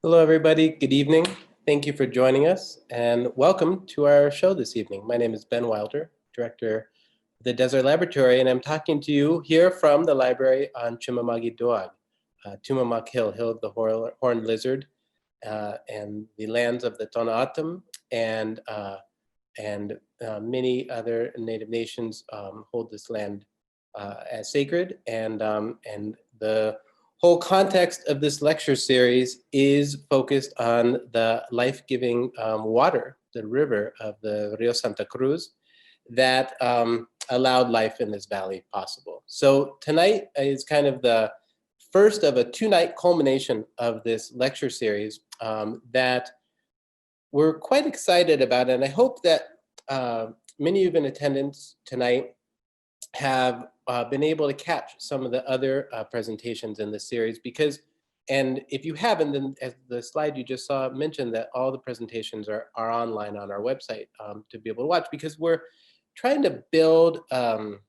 Hello, everybody. Good evening. Thank you for joining us, and welcome to our show this evening. My name is Ben Wilder, Director of the Desert Laboratory, and I'm talking to you here from the library on Chumamagi Doag, Tumamak Hill, Hill of the Horned Lizard, and the lands of the Tonatim and many other Native nations hold this land as sacred, and the whole context of this lecture series is focused on the life-giving water, the river of the Rio Santa Cruz, that allowed life in this valley possible. So tonight is kind of the first of a two-night culmination of this lecture series that we're quite excited about, and I hope that many of you in attendance tonight have been able to catch some of the other presentations in this series because, and if you haven't, then as the slide you just saw mentioned that all the presentations are online on our website to be able to watch, because we're trying to build an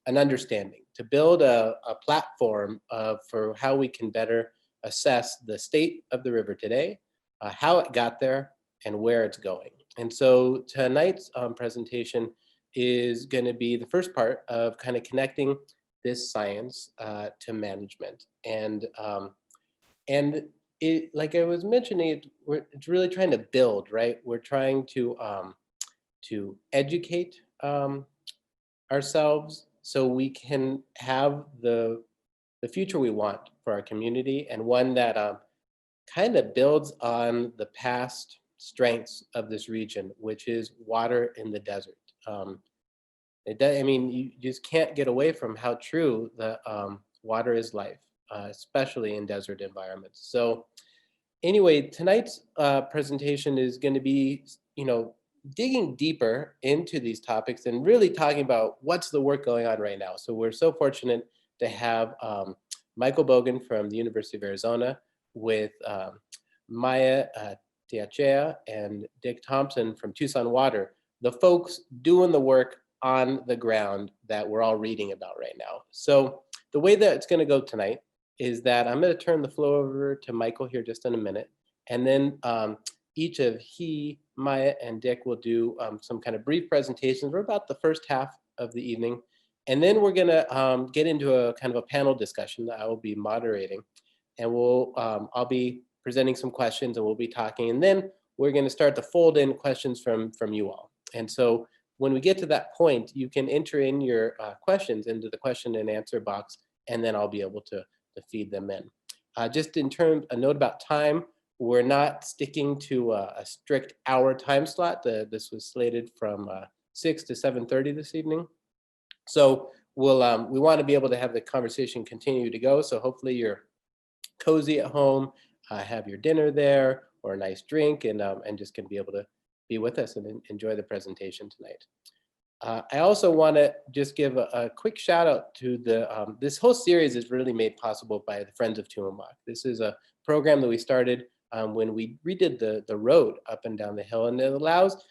understanding, to build a platform for how we can better assess the state of the river today, how it got there, and where it's going. And so tonight's presentation is going to be the first part of kind of connecting this science to management. And it, like I was mentioning, it's really trying to build, right? We're trying to educate ourselves so we can have the future we want for our community, and one that kind of builds on the past strengths of this region, which is water in the desert. I mean, you just can't get away from how true the water is life, especially in desert environments. So anyway, tonight's presentation is going to be, digging deeper into these topics and really talking about what's the work going on right now. So we're so fortunate to have Michael Bogan from the University of Arizona with Maya Tiachea and Dick Thompson from Tucson Water, the folks doing the work on the ground that we're all reading about right now. So the way that it's going to go tonight is that I'm going to turn the floor over to Michael here just in a minute, and then each of he, Maya, and Dick will do some kind of brief presentations for about the first half of the evening, and then we're going to get into a kind of a panel discussion that I will be moderating, and I'll be presenting some questions and we'll be talking, and then we're going to start to fold in questions from you all. And so when we get to that point, you can enter in your questions into the question and answer box, and then I'll be able to feed them in. Just in terms, a note about time, we're not sticking to a strict hour time slot. This was slated from 6 to 7:30 this evening. So we want to be able to have the conversation continue to go. So hopefully you're cozy at home, have your dinner there or a nice drink, and just can be able to be with us and enjoy the presentation tonight. I also want to just give a quick shout out to this whole series is really made possible by the Friends of Tumamak. This is a program that we started when we redid the road up and down the hill, and it allows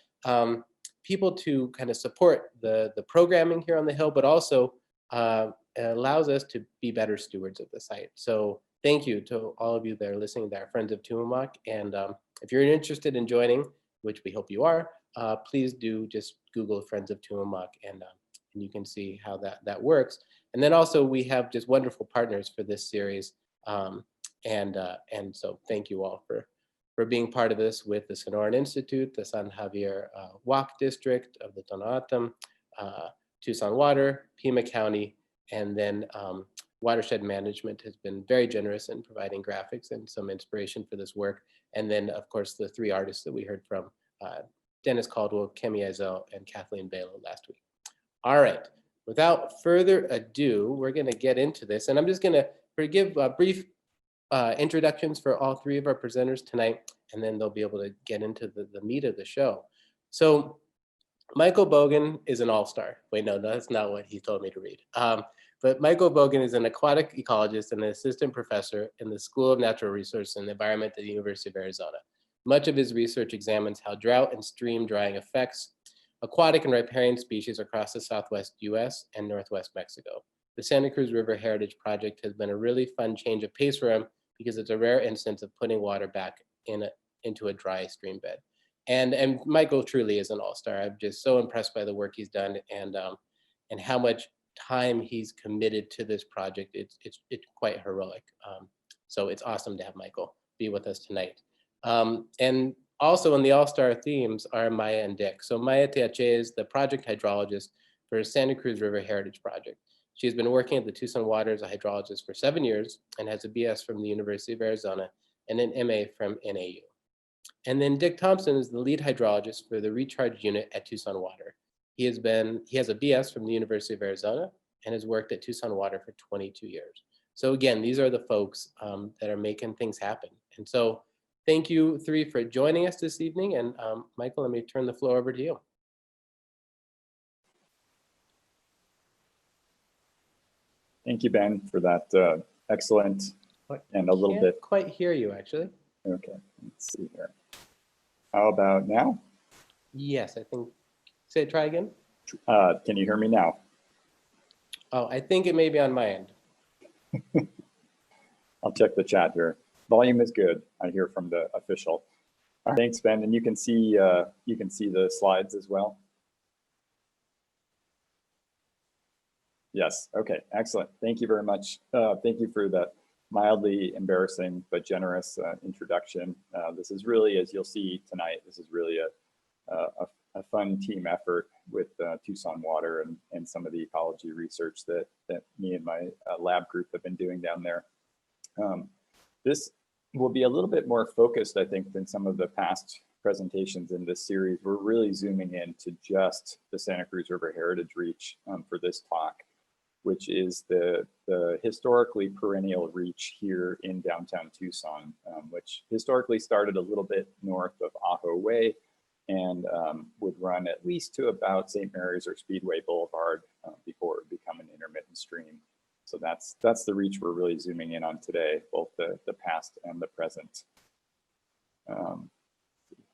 people to kind of support the programming here on the hill, but also it allows us to be better stewards of the site. So thank you to all of you that are listening that are Friends of Tumamak, and if you're interested in joining, which we hope you are, please do just Google Friends of Tumamak, and you can see how that works. And then also we have just wonderful partners for this series, and so thank you all for being part of this with the Sonoran Institute, the San Javier WAC District of the Tonatim, Tucson Water, Pima County, and then Watershed Management has been very generous in providing graphics and some inspiration for this work. And then, of course, the three artists that we heard from, Dennis Caldwell, Kemi Ezel, and Kathleen Balo last week. All right, without further ado, we're going to get into this. And I'm just going to give brief introductions for all three of our presenters tonight, and then they'll be able to get into the meat of the show. So Michael Bogan is an all-star. Wait, no, that's not what he told me to read. But Michael Bogan is an aquatic ecologist and an assistant professor in the School of Natural Resources and Environment at the University of Arizona. Much of his research examines how drought and stream drying affects aquatic and riparian species across the Southwest US and Northwest Mexico. The Santa Cruz River Heritage Project has been a really fun change of pace for him because it's a rare instance of putting water back into a dry stream bed. And Michael truly is an all-star. I'm just so impressed by the work he's done and how much time he's committed to this project. It's quite heroic. So it's awesome to have Michael be with us tonight. And also in the all-star themes are Maya and Dick. So Maya Teache is the project hydrologist for Santa Cruz River Heritage Project. She's been working at the Tucson Water as a hydrologist for 7 years and has a BS from the University of Arizona and an MA from NAU. And then Dick Thompson is the lead hydrologist for the recharge unit at Tucson Water. He has a BS from the University of Arizona and has worked at Tucson Water for 22 years. So again, these are the folks that are making things happen. And so thank you three for joining us this evening. And Michael, let me turn the floor over to you. Thank you, Ben, for that excellent and a little bit. Can't quite hear you, actually. Okay, let's see here. How about now? Yes, I think. Try again. Can you hear me now? Oh, I think it may be on my end. I'll check the chat here. Volume is good. I hear from the official. Thanks, Ben. And you can see the slides as well. Yes. Okay. Excellent. Thank you very much. Thank you for that mildly embarrassing but generous introduction. This is really, as you'll see tonight, this is really a fun team effort with Tucson Water and some of the ecology research that me and my lab group have been doing down there. This will be a little bit more focused, I think, than some of the past presentations in this series. We're really zooming in to just the Santa Cruz River Heritage Reach for this talk, which is the historically perennial reach here in downtown Tucson, which historically started a little bit north of Ajo Way and would run at least to about St. Mary's or Speedway Boulevard before it would become an intermittent stream. So that's the reach we're really zooming in on today, both the past and the present.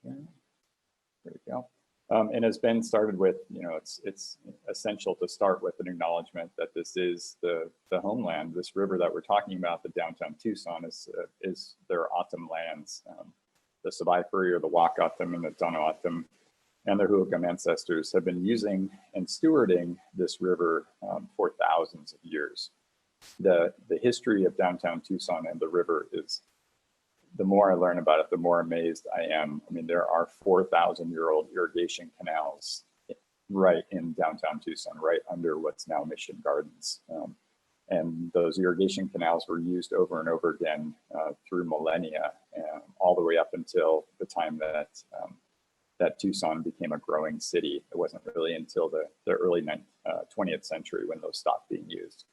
There we go. And as Ben started with, it's essential to start with an acknowledgement that this is the homeland. This river that we're talking about, the downtown Tucson, is their autumn lands. The Sabai-Furi, or the Wakatam and the Tonoatam and their Huakam ancestors have been using and stewarding this river for thousands of years. The history of downtown Tucson and the river is, the more I learn about it, the more amazed I am. I mean, there are 4,000-year-old irrigation canals right in downtown Tucson, right under what's now Mission Gardens. And those irrigation canals were used over and over again through millennia, all the way up until the time that Tucson became a growing city. It wasn't really until the early 20th century when those stopped being used.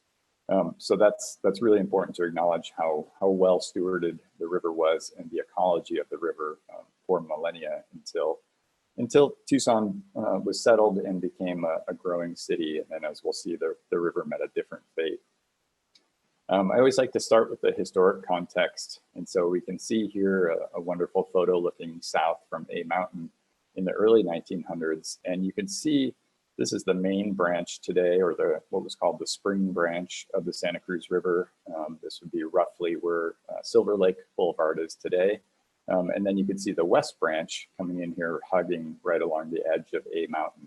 So that's really important to acknowledge how well stewarded the river was and the ecology of the river for millennia until Tucson was settled and became a growing city. And then, as we'll see, the river met a different fate. I always like to start with the historic context. And so we can see here a wonderful photo looking south from A Mountain in the early 1900s. And you can see this is the main branch today, or what was called the spring branch of the Santa Cruz River. This would be roughly where Silver Lake Boulevard is today. And then you can see the west branch coming in here, hugging right along the edge of A Mountain.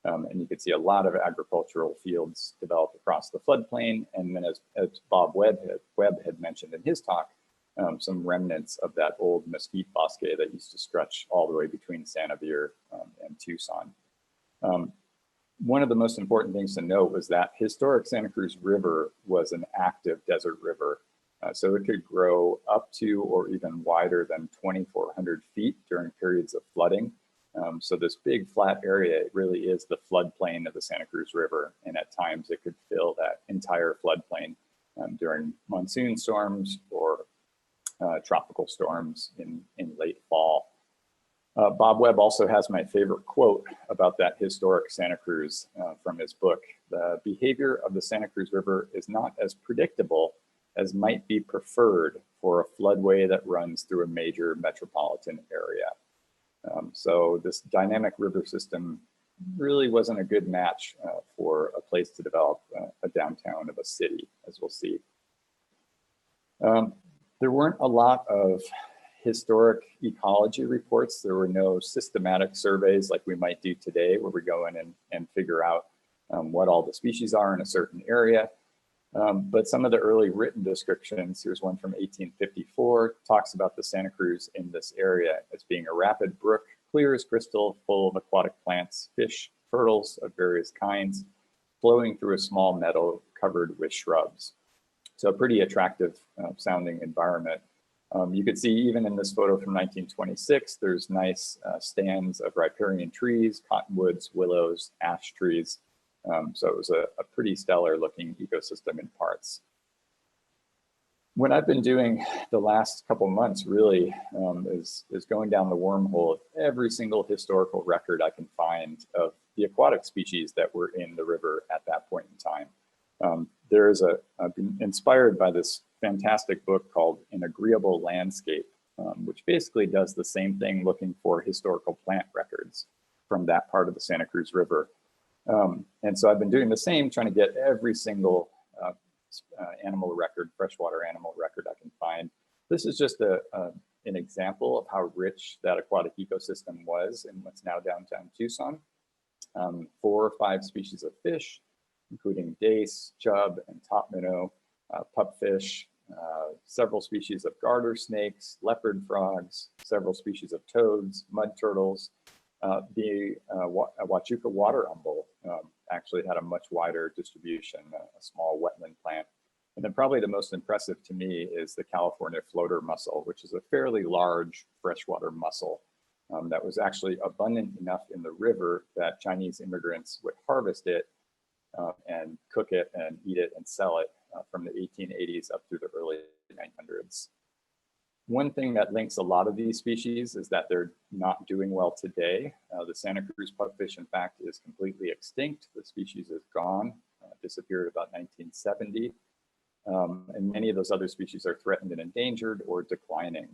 And you can see a lot of agricultural fields developed across the floodplain. And then as Bob Webb had mentioned in his talk, some remnants of that old mesquite bosque that used to stretch all the way between Santa Cruz and Tucson. One of the most important things to note was that historic Santa Cruz River was an active desert river. So it could grow up to or even wider than 2,400 feet during periods of flooding. So this big flat area, it really is the floodplain of the Santa Cruz River. And at times it could fill that entire floodplain during monsoon storms or tropical storms in late fall. Bob Webb also has my favorite quote about that historic Santa Cruz from his book. The behavior of the Santa Cruz River is not as predictable as might be preferred for a floodway that runs through a major metropolitan area. So this dynamic river system really wasn't a good match for a place to develop a downtown of a city, as we'll see. There weren't a lot of historic ecology reports. There were no systematic surveys like we might do today, where we go in and figure out what all the species are in a certain area. But some of the early written descriptions, here's one from 1854, talks about the Santa Cruz in this area as being a rapid brook, clear as crystal, full of aquatic plants, fish, turtles of various kinds, flowing through a small meadow covered with shrubs. So a pretty attractive sounding environment. You could see even in this photo from 1926, there's nice stands of riparian trees, cottonwoods, willows, ash trees. So it was a pretty stellar looking ecosystem in parts. What I've been doing the last couple months really is going down the wormhole of every single historical record I can find of the aquatic species that were in the river at that point in time. I've been inspired by this fantastic book called An Agreeable Landscape, which basically does the same thing, looking for historical plant records from that part of the Santa Cruz River. And so I've been doing the same, trying to get every single animal record, freshwater animal record I can find. This is just an example of how rich that aquatic ecosystem was in what's now downtown Tucson. 4 or 5 species of fish, including dace, chub, and top minnow, pupfish, several species of garter snakes, leopard frogs, several species of toads, mud turtles. The Huachuca water umbel actually had a much wider distribution, a small wetland plant. And then probably the most impressive to me is the California floater mussel, which is a fairly large freshwater mussel that was actually abundant enough in the river that Chinese immigrants would harvest it and cook it and eat it and sell it from the 1880s up through the early 1900s. One thing that links a lot of these species is that they're not doing well today. The Santa Cruz pupfish, in fact, is completely extinct. The species is gone, disappeared about 1970. And many of those other species are threatened and endangered or declining.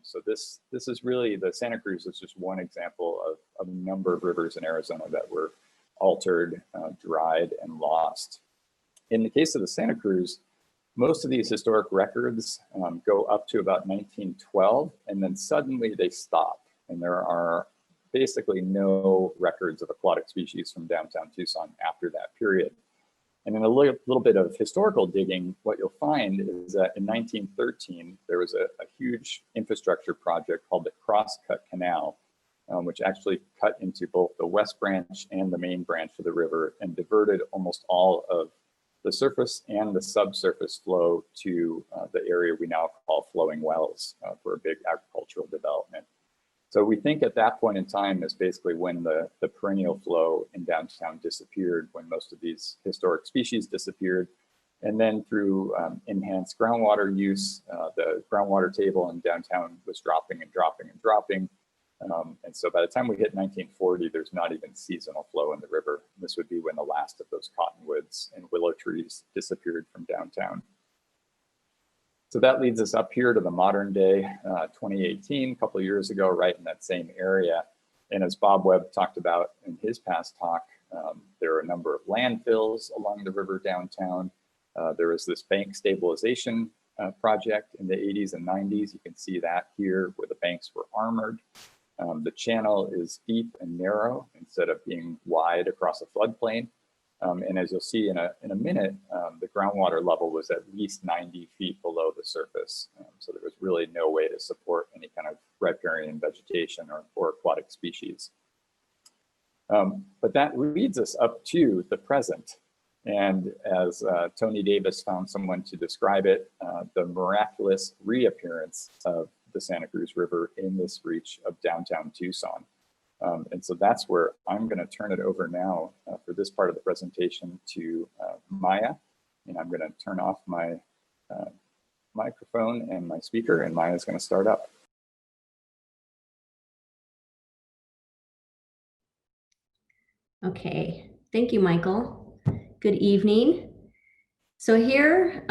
So this is really, the Santa Cruz is just one example of a number of rivers in Arizona that were altered, dried, and lost. In the case of the Santa Cruz, most of these historic records go up to about 1912, and then suddenly they stop. And there are basically no records of aquatic species from downtown Tucson after that period. And in a little bit of historical digging, what you'll find is that in 1913, there was a huge infrastructure project called the Cross-Cut Canal, which actually cut into both the west branch and the main branch of the river and diverted almost all of the surface and the subsurface flow to the area we now call flowing wells for a big agricultural development. So we think at that point in time is basically when the perennial flow in downtown disappeared, when most of these historic species disappeared. And then through enhanced groundwater use, the groundwater table in downtown was dropping and dropping and dropping. And so by the time we hit 1940, there's not even seasonal flow in the river. This would be when the last of those cottonwoods and willow trees disappeared from downtown. So that leads us up here to the modern day, 2018, a couple of years ago, right in that same area. And as Bob Webb talked about in his past talk, there are a number of landfills along the river downtown. There was this bank stabilization project in the 80s and 90s. You can see that here where the banks were armored. The channel is deep and narrow instead of being wide across a floodplain. And as you'll see in a minute, the groundwater level was at least 90 feet below the surface. So there was really no way to support any kind of riparian vegetation or aquatic species. But that leads us up to the present. And as Tony Davis found someone to describe it, the miraculous reappearance of the Santa Cruz River in this reach of downtown Tucson. And so that's where I'm going to turn it over now for this part of the presentation to Maya. And I'm going to turn off my microphone and my speaker, and Maya's going to start up. Okay, thank you, Michael. Good evening. So here,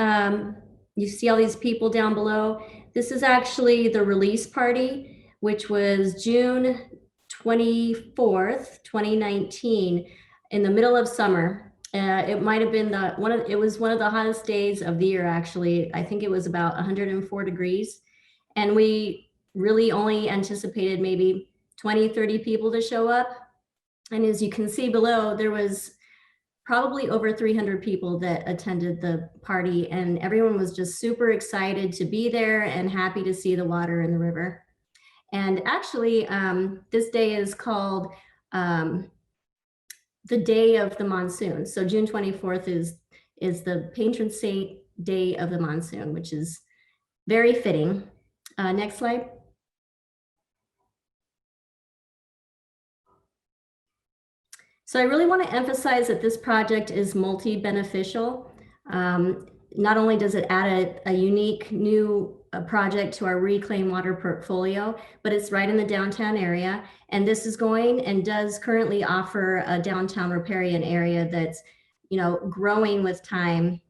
you see all these people down below. This is actually the release party, which was June 24th, 2019, in the middle of summer. It might have been it was one of the hottest days of the year, actually. I think it was about 104 degrees. And we really only anticipated maybe 20, 30 people to show up. And as you can see below, there was probably over 300 people that attended the party, and everyone was just super excited to be there and happy to see the water in the river. And actually, this day is called the Day of the Monsoon. So June 24th is the patron saint day of the monsoon, which is very fitting. Next slide. So I really want to emphasize that this project is multi-beneficial. Not only does it add a unique new project to our reclaimed water portfolio, but it's right in the downtown area. And this is going and does currently offer a downtown riparian area that's, growing with time,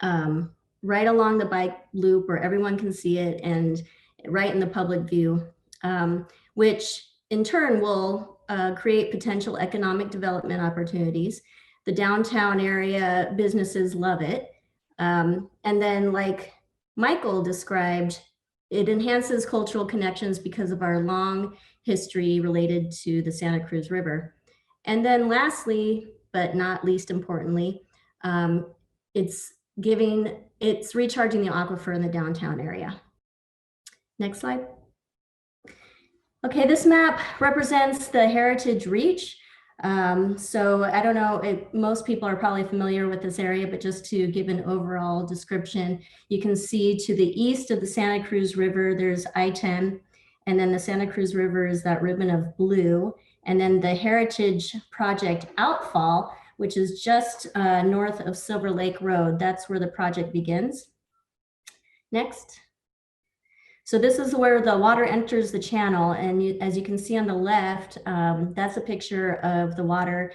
right along the bike loop where everyone can see it and right in the public view, which in turn will create potential economic development opportunities. The downtown area businesses love it. And then, like Michael described, it enhances cultural connections because of our long history related to the Santa Cruz River. And then lastly, but not least importantly, it's recharging the aquifer in the downtown area. Next slide. Okay, this map represents the Heritage Reach. So I don't know, most people are probably familiar with this area, but just to give an overall description, you can see to the east of the Santa Cruz River, there's I-10, and then the Santa Cruz River is that ribbon of blue. And then the Heritage Project outfall, which is just north of Silver Lake Road, that's where the project begins. Next. So this is where the water enters the channel. And as you can see on the left, that's a picture of the water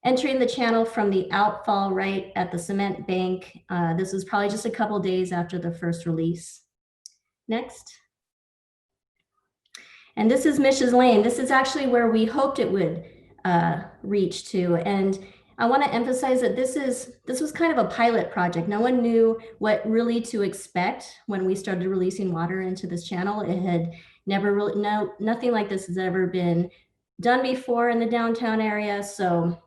entering the channel from the outfall right at the cement bank. This was probably just a couple days after the first release. Next. And this is Mish's Lane. This is actually where we hoped it would reach to. And I want to emphasize that this was kind of a pilot project. No one knew what really to expect when we started releasing water into this channel. It had never really, nothing like this has ever been done before in the downtown area. So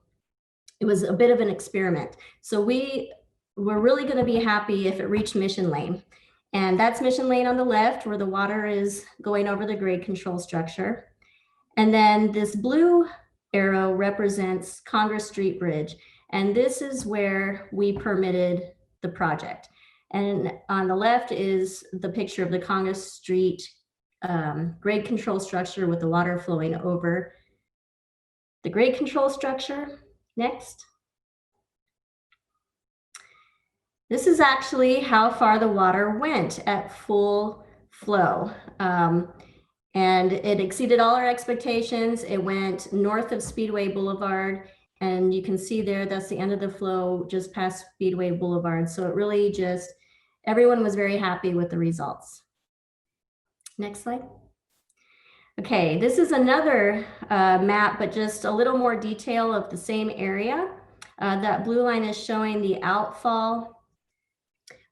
it was a bit of an experiment. So we were really going to be happy if it reached Mission Lane. And that's Mission Lane on the left, where the water is going over the grade control structure. And then this blue arrow represents Congress Street Bridge. And this is where we permitted the project. And on the left is the picture of the Congress Street grade control structure with the water flowing over the grade control structure. Next. This is actually how far the water went at full flow. And it exceeded all our expectations. It went north of Speedway Boulevard, and you can see there, that's the end of the flow just past Speedway Boulevard. So it really just, everyone was very happy with the results. Next slide. Okay, this is another map, but just a little more detail of the same area. That blue line is showing the outfall,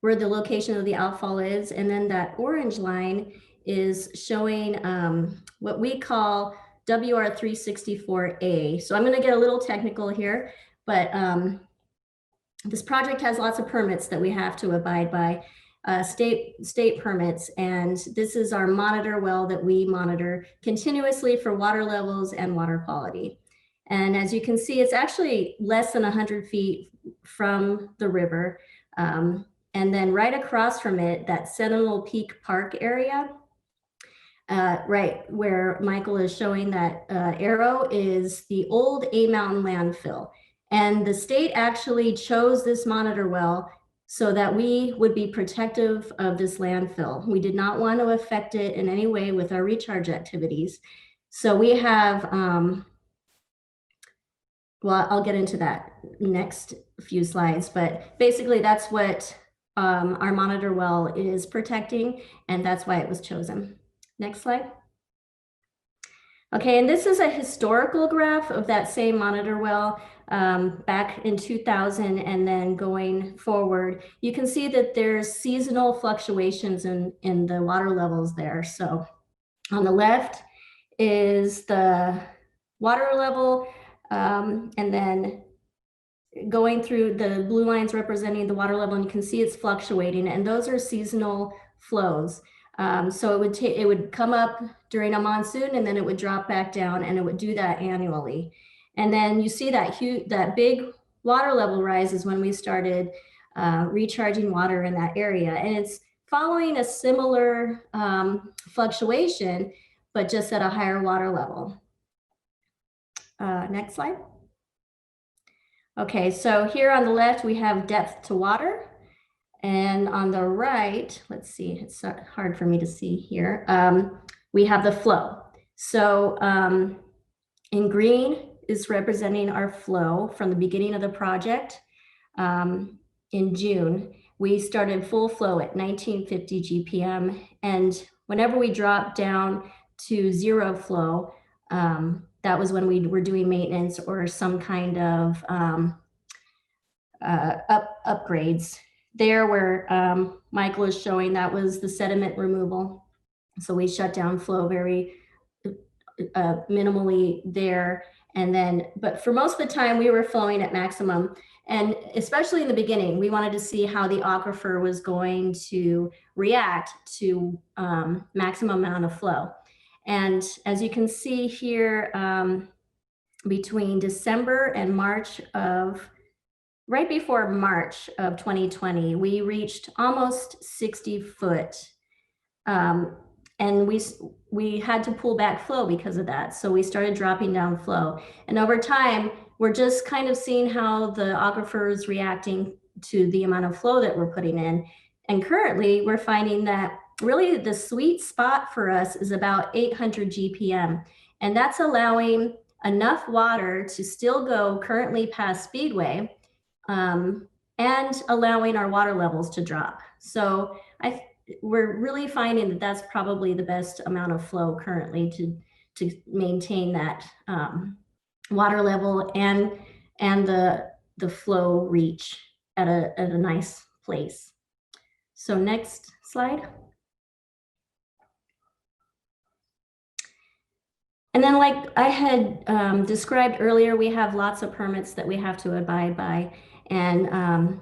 where the location of the outfall is, and then that orange line is showing what we call WR364A. So I'm going to get a little technical here, but this project has lots of permits that we have to abide by, state permits, and this is our monitor well that we monitor continuously for water levels and water quality. And as you can see, it's actually less than 100 feet from the river. And then right across from it, that Sentinel Peak Park area, right where Michael is showing that arrow, is the old A Mountain landfill. And the state actually chose this monitor well so that we would be protective of this landfill. We did not want to affect it in any way with our recharge activities. So we have, well, I'll get into that next few slides, but basically that's what our monitor well is protecting, and that's why it was chosen. Next slide. Okay, and this is a historical graph of that same monitor well back in 2000 and then going forward. You can see that there's seasonal fluctuations in the water levels there. So On the left is the water level, and then going through the blue lines representing the water level, and you can see it's fluctuating, and those are seasonal flows. So it would come up during a monsoon, and then it would drop back down, and it would do that annually. And then you see that big water level rise is when we started recharging water in that area, and it's following a similar fluctuation, but just at a higher water level. Next slide. Okay, so here on the left, we have depth to water. And on the right, let's see, it's hard for me to see here. We have the flow. So in green is representing our flow from the beginning of the project. In June, we started full flow at 1950 GPM. And whenever we dropped down to zero flow, that was when we were doing maintenance or some kind of upgrades. There where Michael is showing, that was the sediment removal. So we shut down flow very minimally there. And then, but for most of the time we were flowing at maximum. And especially in the beginning, we wanted to see how the aquifer was going to react to maximum amount of flow. And as you can see here, between December and March right before March of 2020, we reached almost 60 foot. And we had to pull back flow because of that. So we started dropping down flow. And over time, we're just kind of seeing how the aquifer is reacting to the amount of flow that we're putting in. And currently, we're finding that really the sweet spot for us is about 800 GPM. And that's allowing enough water to still go currently past Speedway, and allowing our water levels to drop. So we're really finding that that's probably the best amount of flow currently to maintain that water level and the flow reach at a nice place. So next slide. And then, like I had described earlier, we have lots of permits that we have to abide by. And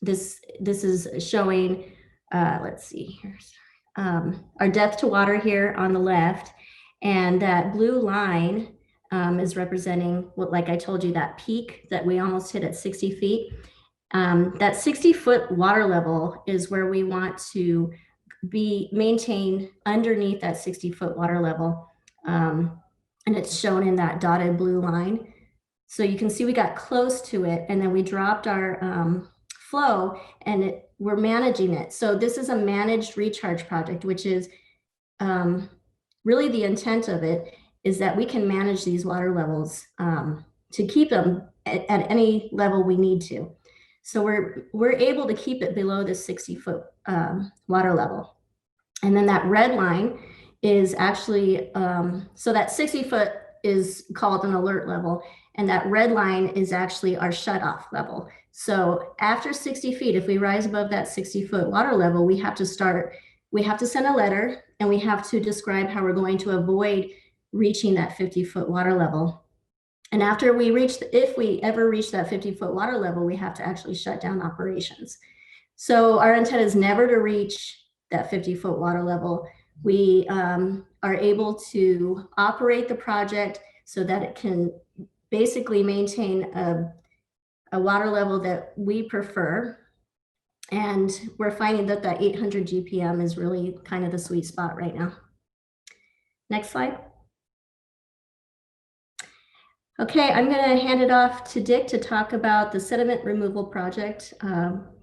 this is showing, let's see here, our depth to water here on the left. And that blue line is representing what, like I told you, that peak that we almost hit at 60 feet. That 60-foot water level is where we want to be maintained underneath that 60-foot water level. And it's shown in that dotted blue line. So you can see we got close to it, and then we dropped our flow, and we're managing it. So this is a managed recharge project, which is really the intent of it is that we can manage these water levels to keep them at any level we need to. So we're able to keep it below the 60-foot water level. And then that red line is actually, so that 60-foot is called an alert level, and that red line is actually our shut-off level. So after 60 feet, if we rise above that 60-foot water level, we have to send a letter, and we have to describe how we're going to avoid reaching that 50-foot water level. And after if we ever reach that 50-foot water level, we have to actually shut down operations. So our intent is never to reach that 50-foot water level. We are able to operate the project so that it can basically maintain a water level that we prefer. And we're finding that that 800 GPM is really kind of the sweet spot right now. Next slide. Okay, I'm going to hand it off to Dick to talk about the sediment removal project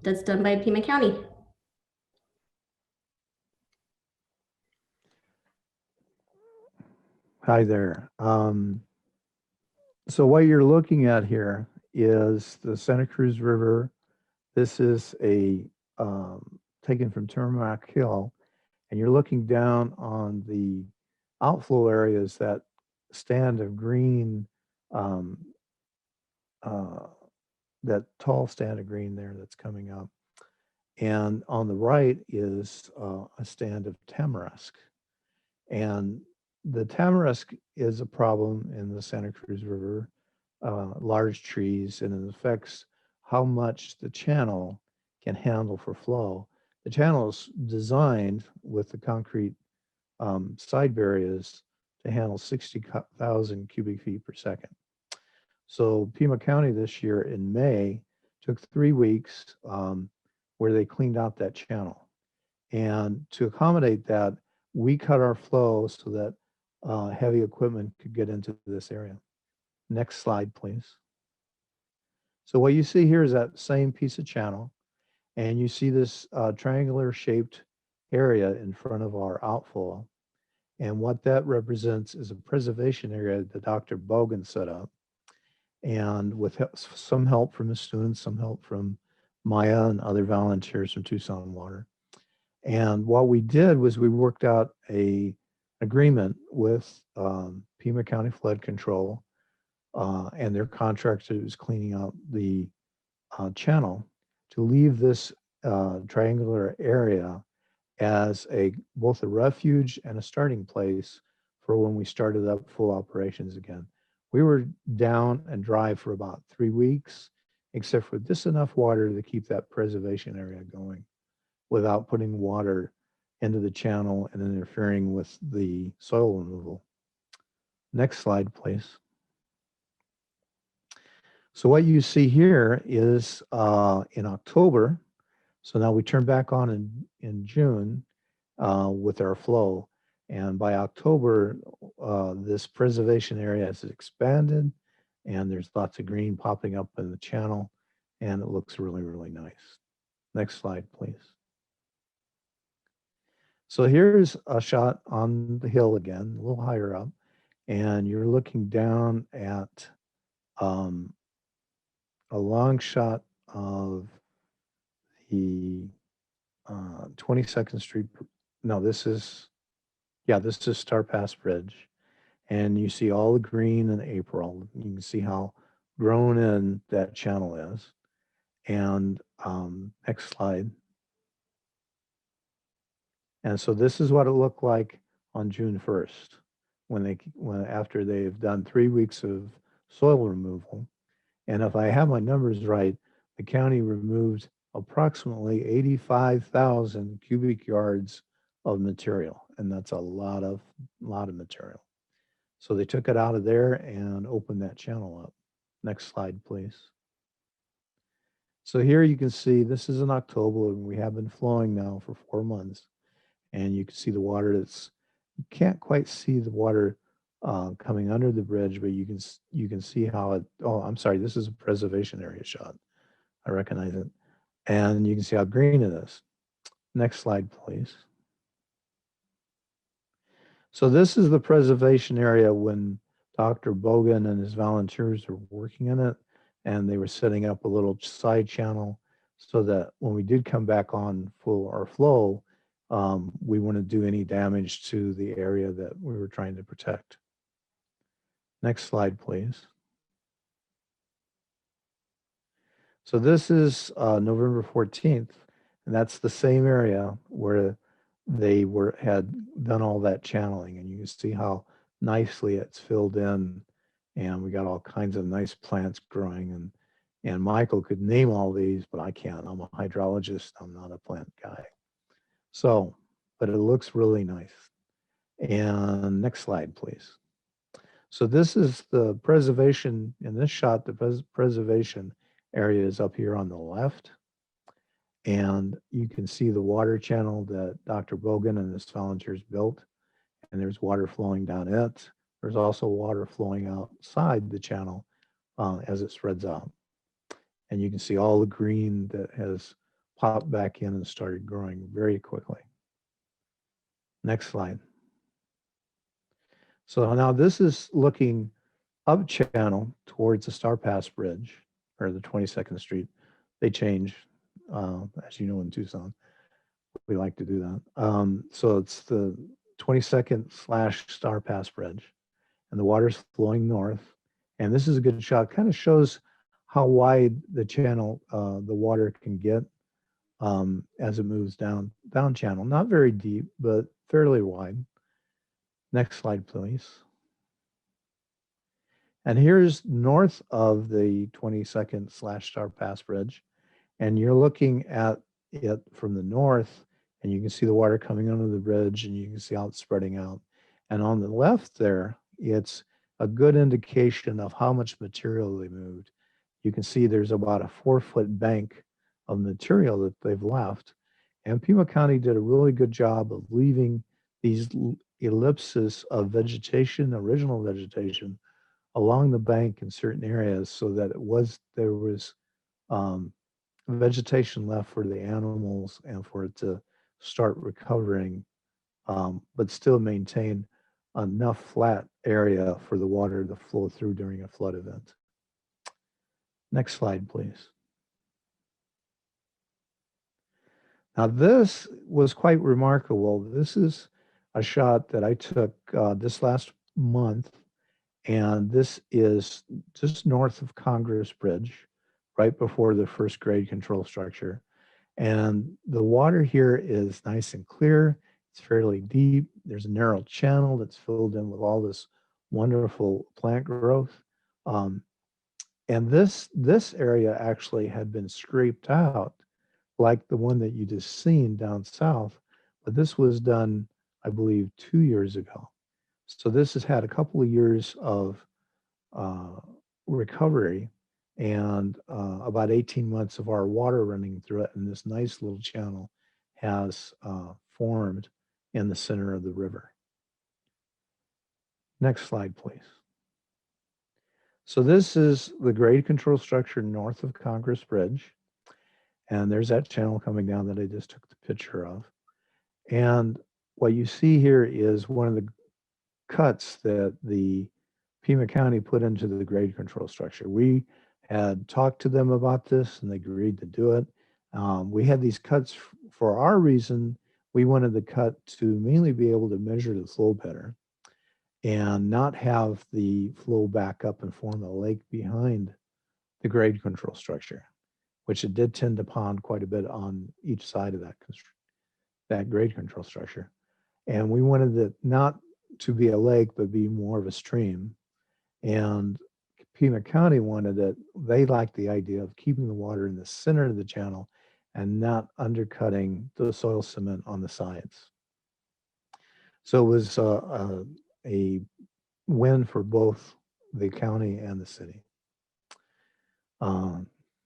that's done by Pima County. Hi there. So what you're looking at here is the Santa Cruz River. This is taken from Turmac Hill, and you're looking down on the outflow areas, that stand of green, that tall stand of green there that's coming up. And on the right is a stand of tamarisk. And the tamarisk is a problem in the Santa Cruz River, large trees, and it affects how much the channel can handle for flow. The channel is designed with the concrete side barriers to handle 60,000 cubic feet per second. So Pima County this year in May took 3 weeks where they cleaned out that channel. And to accommodate that, we cut our flow so that heavy equipment could get into this area. Next slide, please. So what you see here is that same piece of channel, and you see this triangular shaped area in front of our outflow. And what that represents is a preservation area that Dr. Bogan set up. And with some help from the students, some help from Maya and other volunteers from Tucson Water. And what we did was we worked out a agreement with Pima County Flood Control and their contractor who's cleaning out the channel to leave this triangular area as both a refuge and a starting place for when we started up full operations again. We were down and dry for about 3 weeks, except for just enough water to keep that preservation area going without putting water into the channel and interfering with the soil removal. Next slide, please. So what you see here is in October, so now we turn back on in June with our flow. And by October, this preservation area has expanded and there's lots of green popping up in the channel and it looks really, really nice. Next slide, please. So here's a shot on the hill again, a little higher up, and you're looking down at a long shot of the 22nd Street. No, this is Star Pass Bridge. And you see all the green in April. You can see how grown in that channel is. And next slide. And so this is what it looked like on June 1st, after they've done 3 weeks of soil removal. And if I have my numbers right, the county removed approximately 85,000 cubic yards of material, and that's a lot of material. So they took it out of there and opened that channel up. Next slide, please. So here you can see this is in October, and we have been flowing now for 4 months. And you can see the water you can't quite see the water coming under the bridge, but you can see how it, oh, I'm sorry, this is a preservation area shot. I recognize it. And you can see how green it is. Next slide, please. So this is the preservation area when Dr. Bogan and his volunteers were working in it, and they were setting up a little side channel so that when we did come back on our flow, we wouldn't do any damage to the area that we were trying to protect. Next slide, please. So this is November 14th, and that's the same area where they had done all that channeling, and you can see how nicely it's filled in, and we got all kinds of nice plants growing, and Michael could name all these, but I can't. I'm a hydrologist. I'm not a plant guy. So, but it looks really nice. And next slide, please. So this is the preservation, in this shot, the preservation area is up here on the left. And you can see the water channel that Dr. Bogan and his volunteers built. And there's water flowing down it. There's also water flowing outside the channel as it spreads out. And you can see all the green that has popped back in and started growing very quickly. Next slide. So now this is looking up channel towards the Star Pass Bridge, or the 22nd Street. They change, as you know, in Tucson. We like to do that. So it's the 22nd/Star Pass Bridge, and the water's flowing north. And this is a good shot. Kind of shows how wide the channel, the water can get as it moves down channel. Not very deep, but fairly wide. Next slide, please. And here's north of the 22nd/Star Pass Bridge. And you're looking at it from the north, and you can see the water coming under the bridge, and you can see how it's spreading out. And on the left there, it's a good indication of how much material they moved. You can see there's about a 4-foot bank of material that they've left. And Pima County did a really good job of leaving these ellipses of vegetation, original vegetation, along the bank in certain areas so that there was vegetation left for the animals and for it to start recovering, but still maintain enough flat area for the water to flow through during a flood event. Next slide, please. Now this was quite remarkable. This is a shot that I took this last month, and this is just north of Congress Bridge, right before the first grade control structure. And the water here is nice and clear. It's fairly deep. There's a narrow channel that's filled in with all this wonderful plant growth. And this area actually had been scraped out like the one that you just seen down south, but this was done, I believe, 2 years ago. So this has had a couple of years of recovery and about 18 months of our water running through it, and this nice little channel has formed in the center of the river. Next slide, please. So this is the grade control structure north of Congress Bridge. And there's that channel coming down that I just took the picture of. And what you see here is one of the cuts that the Pima County put into the grade control structure. We had talked to them about this and they agreed to do it. We had these cuts for our reason. We wanted the cut to mainly be able to measure the flow better and not have the flow back up and form a lake behind the grade control structure, which it did tend to pond quite a bit on each side of that grade control structure. And we wanted it not to be a lake, but be more of a stream. And Pima County wanted it, they liked the idea of keeping the water in the center of the channel and not undercutting the soil cement on the sides. So it was a win for both the county and the city.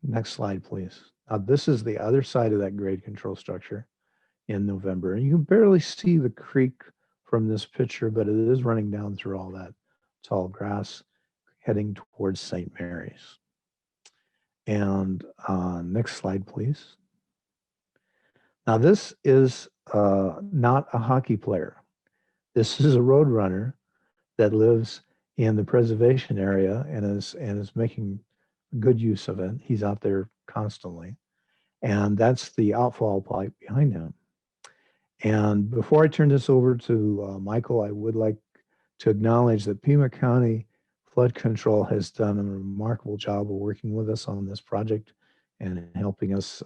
Next slide, please. This is the other side of that grade control structure in November. And you can barely see the creek from this picture, but it is running down through all that tall grass heading towards St. Mary's. And next slide, please. Now this is not a hockey player. This is a road runner that lives in the preservation area and is making good use of it. He's out there constantly. And that's the outfall pipe behind him. And before I turn this over to Michael, I would like to acknowledge that Pima County Flood Control has done a remarkable job of working with us on this project and helping us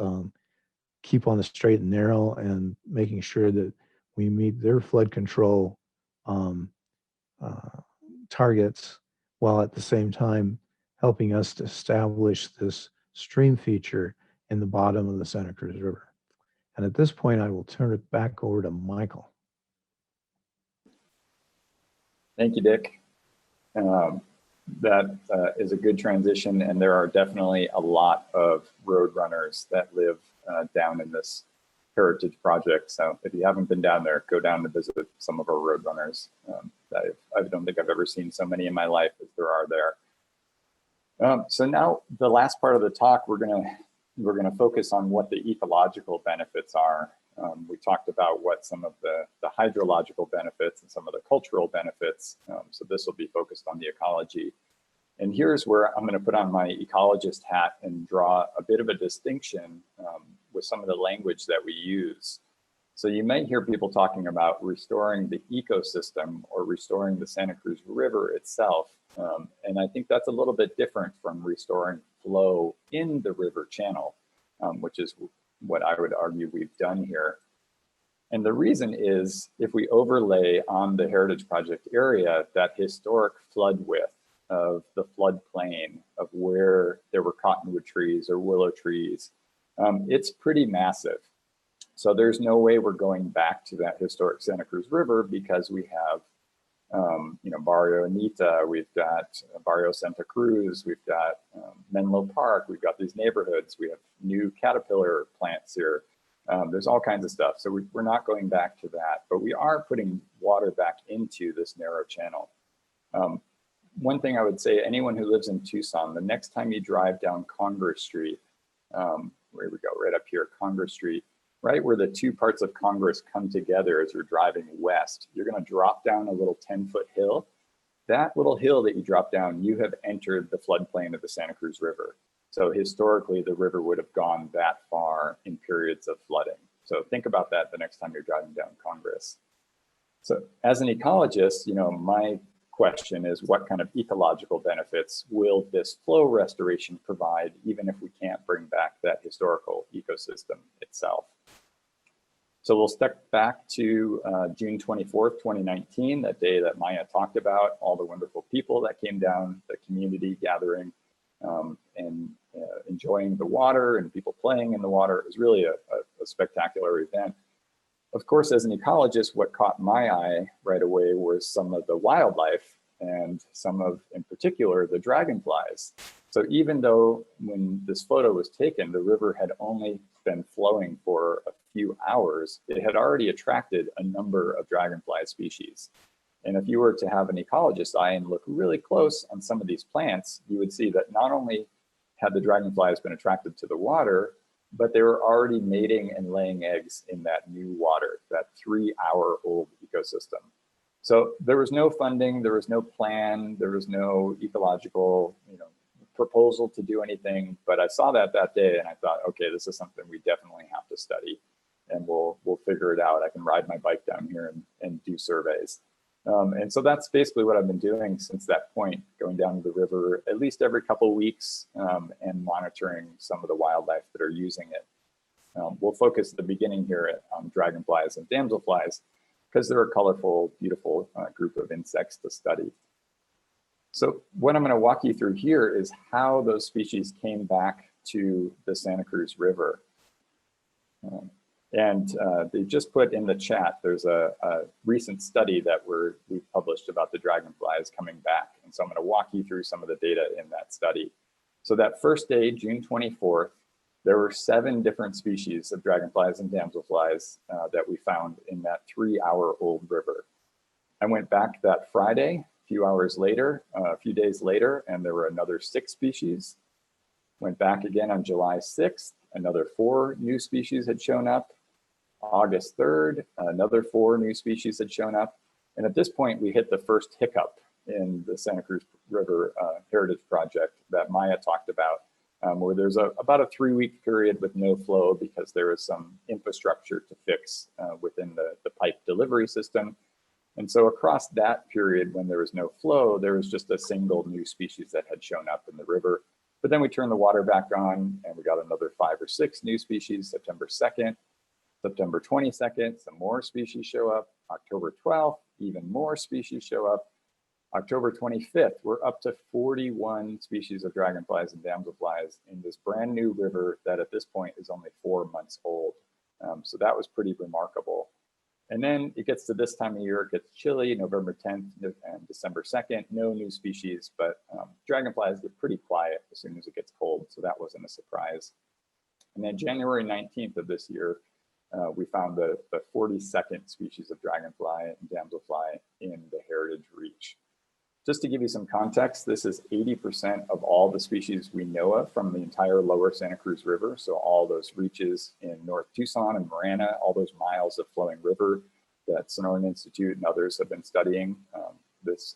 keep on the straight and narrow and making sure that we meet their flood control targets while at the same time helping us to establish this stream feature in the bottom of the Santa Cruz River. And at this point, I will turn it back over to Michael. Thank you, Dick. That is a good transition, and there are definitely a lot of road runners that live down in this heritage project. So if you haven't been down there, go down to visit some of our road runners. I don't think I've ever seen so many in my life as there are there. So now the last part of the talk, we're gonna focus on what the ecological benefits are. We talked about what some of the hydrological benefits and some of the cultural benefits. So this will be focused on the ecology. And here's where I'm going to put on my ecologist hat and draw a bit of a distinction with some of the language that we use. So you might hear people talking about restoring the ecosystem or restoring the Santa Cruz River itself. And I think that's a little bit different from restoring flow in the river channel, which is what I would argue we've done here. And the reason is if we overlay on the Heritage Project area that historic flood width of the floodplain of where there were cottonwood trees or willow trees, it's pretty massive. So there's no way we're going back to that historic Santa Cruz River because we have, you know, Barrio Anita, we've got Barrio Santa Cruz, we've got Menlo Park, we've got these neighborhoods, we have new caterpillar plants here. There's all kinds of stuff. So we're not going back to that, but we are putting water back into this narrow channel. One thing I would say, anyone who lives in Tucson, the next time you drive down Congress Street, where we go, right up here, Congress Street, right where the two parts of Congress come together as you're driving west, you're going to drop down a little 10-foot hill. That little hill that you drop down, you have entered the floodplain of the Santa Cruz River. So historically, the river would have gone that far in periods of flooding. So think about that the next time you're driving down Congress. So as an ecologist, you know, my question is what kind of ecological benefits will this flow restoration provide, even if we can't bring back that historical ecosystem itself? So we'll step back to June 24th, 2019, that day that Maya talked about, all the wonderful people that came down, the community gathering and enjoying the water and people playing in the water. It was really a spectacular event. Of course, as an ecologist, what caught my eye right away was some of the wildlife and some of, in particular, the dragonflies. So even though when this photo was taken, the river had only been flowing for a few hours, it had already attracted a number of dragonfly species. And if you were to have an ecologist's eye and look really close on some of these plants, you would see that not only had the dragonflies been attracted to the water, but they were already mating and laying eggs in that new water, that 3-hour-old ecosystem. So there was no funding, there was no plan, there was no ecological, you know, proposal to do anything. But I saw that day and I thought, okay, this is something we definitely have to study, and we'll figure it out. I can ride my bike down here and do surveys. And so that's basically what I've been doing since that point, going down to the river at least every couple of weeks and monitoring some of the wildlife that are using it. We'll focus at the beginning here on dragonflies and damselflies because they're a colorful, beautiful group of insects to study. So what I'm going to walk you through here is how those species came back to the Santa Cruz River. They just put in the chat, there's a recent study that we published about the dragonflies coming back. And so I'm going to walk you through some of the data in that study. So that first day, June 24th, there were 7 different species of dragonflies and damselflies that we found in that 3-hour-old river. I went back that Friday, a few days later, and there were another 6 species. Went back again on July 6th, another 4 new species had shown up. August 3rd, another 4 new species had shown up. And at this point, we hit the first hiccup in the Santa Cruz River Heritage Project that Maya talked about, where there's about a 3-week period with no flow because there was some infrastructure to fix within the pipe delivery system. And so across that period when there was no flow, there was just a single new species that had shown up in the river. But then we turned the water back on and we got another 5 or 6 new species, September 2nd. September 22nd, some more species show up. October 12th, even more species show up. October 25th, we're up to 41 species of dragonflies and damselflies in this brand new river that at this point is only 4 months old. So that was pretty remarkable. And then it gets to this time of year, it gets chilly, November 10th and December 2nd, no new species, but dragonflies get pretty quiet as soon as it gets cold, so that wasn't a surprise. And then January 19th of this year, we found the 42nd species of dragonfly and damselfly in the Heritage Reach. Just to give you some context, this is 80% of all the species we know of from the entire lower Santa Cruz River. So all those reaches in North Tucson and Marana, all those miles of flowing river that Sonoran Institute and others have been studying.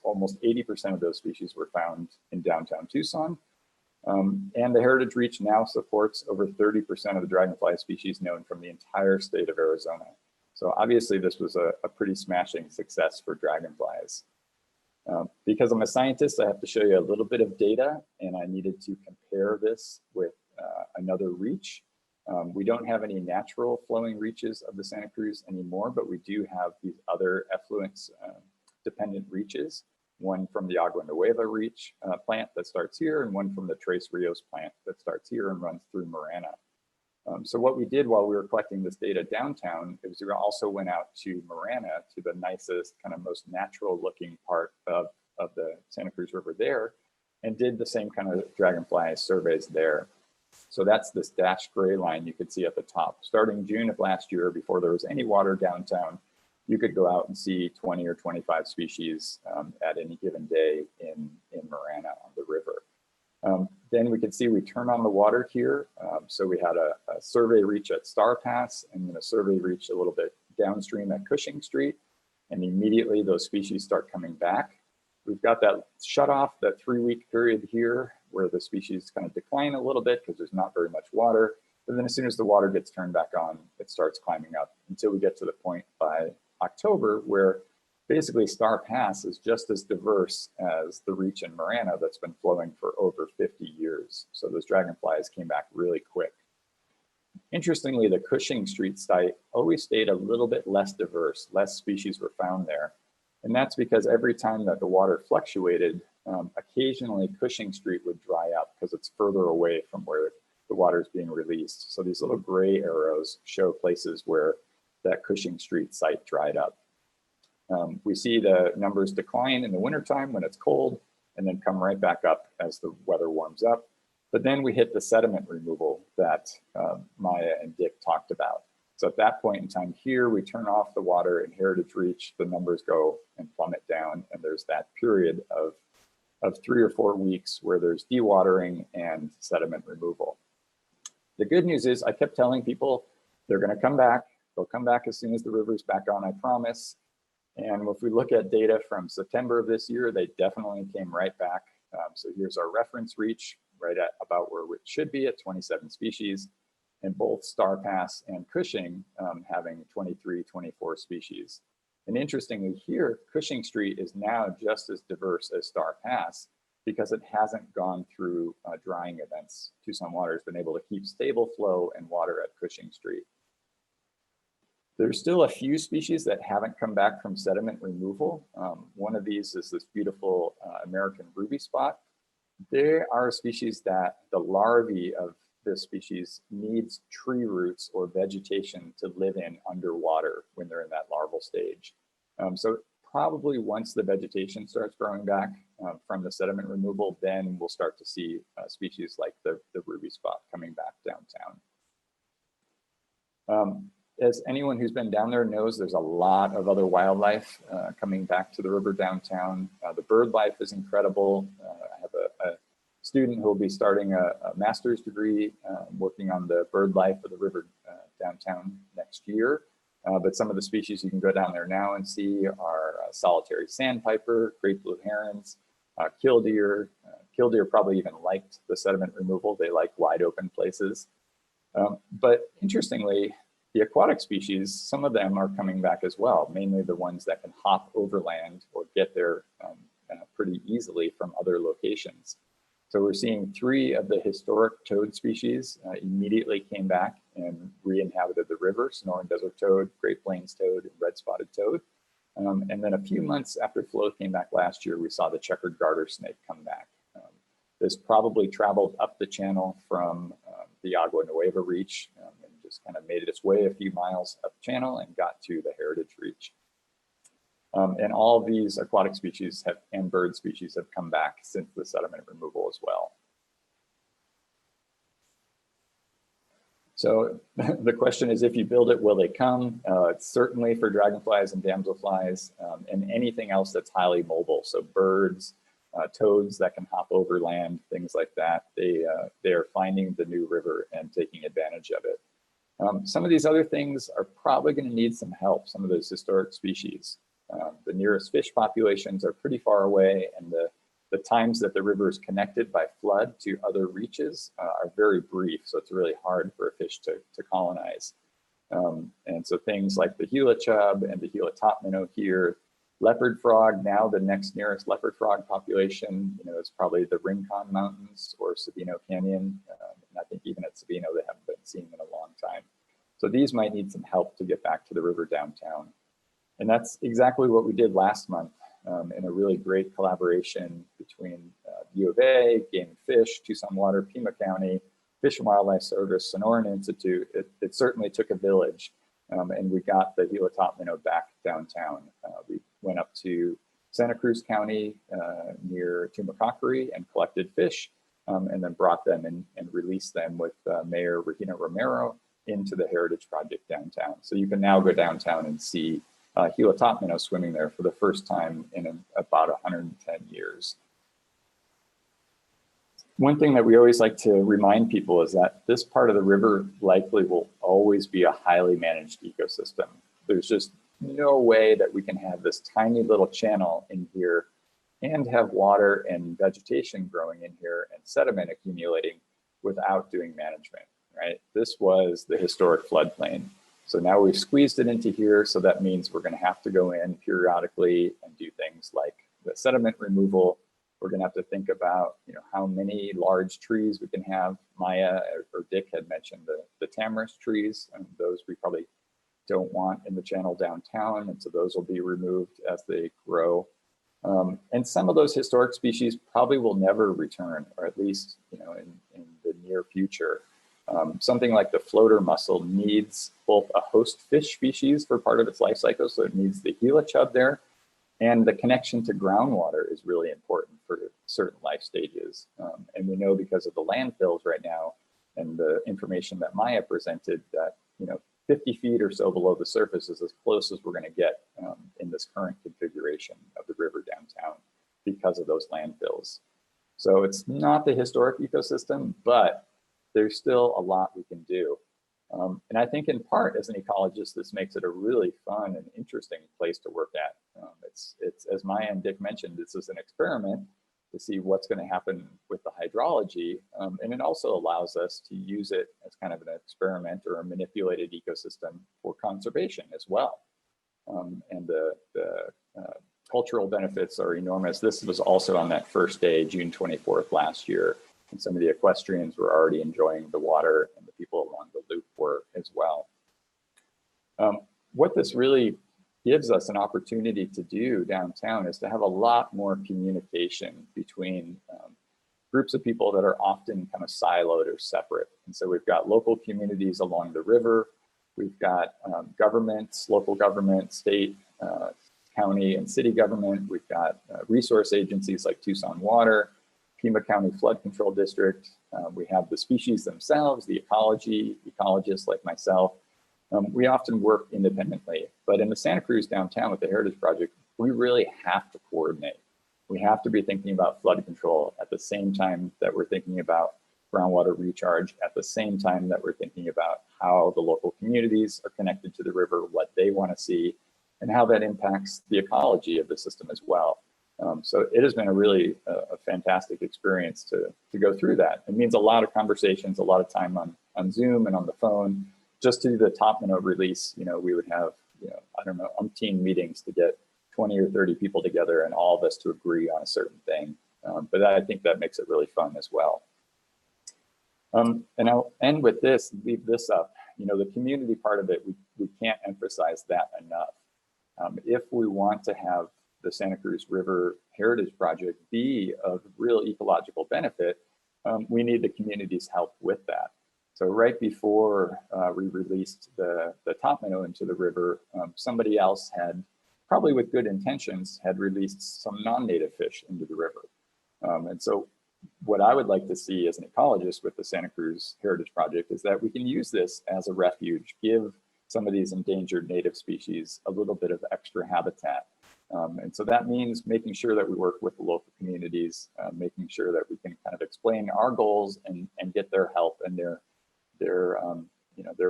Almost 80% of those species were found in downtown Tucson. And the Heritage Reach now supports over 30% of the dragonfly species known from the entire state of Arizona. So obviously this was a pretty smashing success for dragonflies. Because I'm a scientist, I have to show you a little bit of data, and I needed to compare this with another reach. We don't have any natural flowing reaches of the Santa Cruz anymore, but we do have these other effluence dependent reaches, one from the Agua Nueva reach plant that starts here, and one from the Tres Rios plant that starts here and runs through Marana. So what we did while we were collecting this data downtown is we also went out to Marana, to the nicest, kind of most natural looking part of the Santa Cruz River there, and did the same kind of dragonfly surveys there. So that's this dashed gray line you could see at the top. Starting June of last year, before there was any water downtown, you could go out and see 20 or 25 species at any given day in Marana on the river. Then we could see we turn on the water here. So we had a survey reach at Star Pass and then a survey reach a little bit downstream at Cushing Street. And immediately those species start coming back. We've got that shut off, that 3-week period here where the species kind of decline a little bit because there's not very much water. But then as soon as the water gets turned back on, it starts climbing up until we get to the point by October where basically Star Pass is just as diverse as the reach in Marana that's been flowing for over 50 years. So those dragonflies came back really quick. Interestingly, the Cushing Street site always stayed a little bit less diverse, less species were found there. And that's because every time that the water fluctuated, occasionally Cushing Street would dry up because it's further away from where the water is being released. So these little gray arrows show places where that Cushing Street site dried up. We see the numbers decline in the wintertime when it's cold and then come right back up as the weather warms up. But then we hit the sediment removal that Maya and Dick talked about. So at that point in time here, we turn off the water in Heritage Reach, the numbers go and plummet down, and there's that period of 3 or 4 weeks where there's dewatering and sediment removal. The good news is I kept telling people they're gonna come back. They'll come back as soon as the river's back on, I promise. And if we look at data from September of this year, they definitely came right back. So here's our reference reach, right at about where it should be at 27 species, and both Star Pass and Cushing having 23, 24 species. And interestingly here, Cushing Street is now just as diverse as Star Pass because it hasn't gone through drying events. Tucson Water has been able to keep stable flow and water at Cushing Street. There's still a few species that haven't come back from sediment removal. One of these is this beautiful American ruby spot. There are species that the larvae of this species needs tree roots or vegetation to live in underwater when they're in that larval stage. So probably once the vegetation starts growing back from the sediment removal, then we'll start to see species like the ruby spot coming back downtown. As anyone who's been down there knows, there's a lot of other wildlife coming back to the river downtown. The bird life is incredible. I have a student who will be starting a master's degree working on the bird life of the river downtown next year. But some of the species you can go down there now and see are solitary sandpiper, great blue herons, killdeer. Killdeer probably even liked the sediment removal. They like wide open places. But interestingly, the aquatic species, some of them are coming back as well, mainly the ones that can hop overland or get there pretty easily from other locations. So we're seeing 3 of the historic toad species immediately came back and re-inhabited the river: Sonoran desert toad, Great Plains toad, and red-spotted toad. And then a few months after flow came back last year, we saw the checkered garter snake come back. This probably traveled up the channel from the Agua Nueva reach and just kind of made its way a few miles up channel and got to the Heritage Reach. And all of these aquatic species and bird species have come back since the sediment removal as well. So the question is, if you build it, will they come? It's certainly for dragonflies and damselflies and anything else that's highly mobile. So birds, toads that can hop over land, things like that. They are finding the new river and taking advantage of it. Some of these other things are probably going to need some help, some of those historic species. The nearest fish populations are pretty far away, and the times that the river is connected by flood to other reaches are very brief, so it's really hard for a fish to colonize. And so things like the Gila chub and the Gila top minnow here, leopard frog, now the next nearest leopard frog population, is probably the Rincon Mountains or Sabino Canyon, I think even at Sabino, they haven't been seen in a long time. So these might need some help to get back to the river downtown. And that's exactly what we did last month in a really great collaboration between U of A, Game and Fish, Tucson Water, Pima County, Fish and Wildlife Service, Sonoran Institute. It certainly took a village, and we got the Gila top minnow back downtown. We went up to Santa Cruz County near Tumacacori and collected fish, and then brought them in and released them with Mayor Regina Romero into the Heritage Project downtown. So you can now go downtown and see Gila top minnow swimming there for the first time in about 110 years. One thing that we always like to remind people is that this part of the river likely will always be a highly managed ecosystem. There's just no way that we can have this tiny little channel in here and have water and vegetation growing in here and sediment accumulating without doing management, right? This was the historic floodplain. So now we've squeezed it into here. So that means we're going to have to go in periodically and do things like the sediment removal. We're going to have to think about, how many large trees we can have. Maya or Dick had mentioned the tamarisk trees, and those we probably don't want in the channel downtown. And so those will be removed as they grow. And some of those historic species probably will never return, or at least, in the near future. Something like the floater mussel needs both a host fish species for part of its life cycle, so it needs the Gila chub there, and the connection to groundwater is really important for certain life stages. And we know because of the landfills right now and the information that Maya presented that, 50 feet or so below the surface is as close as we're going to get in this current configuration of the river downtown because of those landfills. So it's not the historic ecosystem, but there's still a lot we can do. And I think in part as an ecologist, this makes it a really fun and interesting place to work at. It's as Maya and Dick mentioned, this is an experiment to see what's going to happen with the hydrology. And it also allows us to use it as kind of an experiment or a manipulated ecosystem for conservation as well. And the cultural benefits are enormous. This was also on that first day, June 24th last year. And some of the equestrians were already enjoying the water, and the people along the loop were as well. What this really gives us an opportunity to do downtown is to have a lot more communication between groups of people that are often kind of siloed or separate. And so we've got local communities along the river. We've got governments, local government, state, county, and city government. We've got resource agencies like Tucson Water, Pima County Flood Control District. We have the species themselves, the ecologists like myself. We often work independently, but in the Santa Cruz downtown with the Heritage Project, we really have to coordinate. We have to be thinking about flood control at the same time that we're thinking about groundwater recharge, at the same time that we're thinking about how the local communities are connected to the river, what they want to see, and how that impacts the ecology of the system as well. So it has been a really fantastic experience to go through that. It means a lot of conversations, a lot of time on Zoom and on the phone. Just to do the top minnow release, we would have, I don't know, umpteen meetings to get 20 or 30 people together and all of us to agree on a certain thing. But I think that makes it really fun as well. And I'll end with this, leave this up. The community part of it, we can't emphasize that enough. If we want to have the Santa Cruz River Heritage Project be of real ecological benefit, we need the community's help with that. So right before we released the top minnow into the river, somebody else had, probably with good intentions, had released some non-native fish into the river. And so what I would like to see as an ecologist with the Santa Cruz Heritage Project is that we can use this as a refuge, give some of these endangered native species a little bit of extra habitat. And so that means making sure that we work with the local communities, making sure that we can kind of explain our goals and get their help and their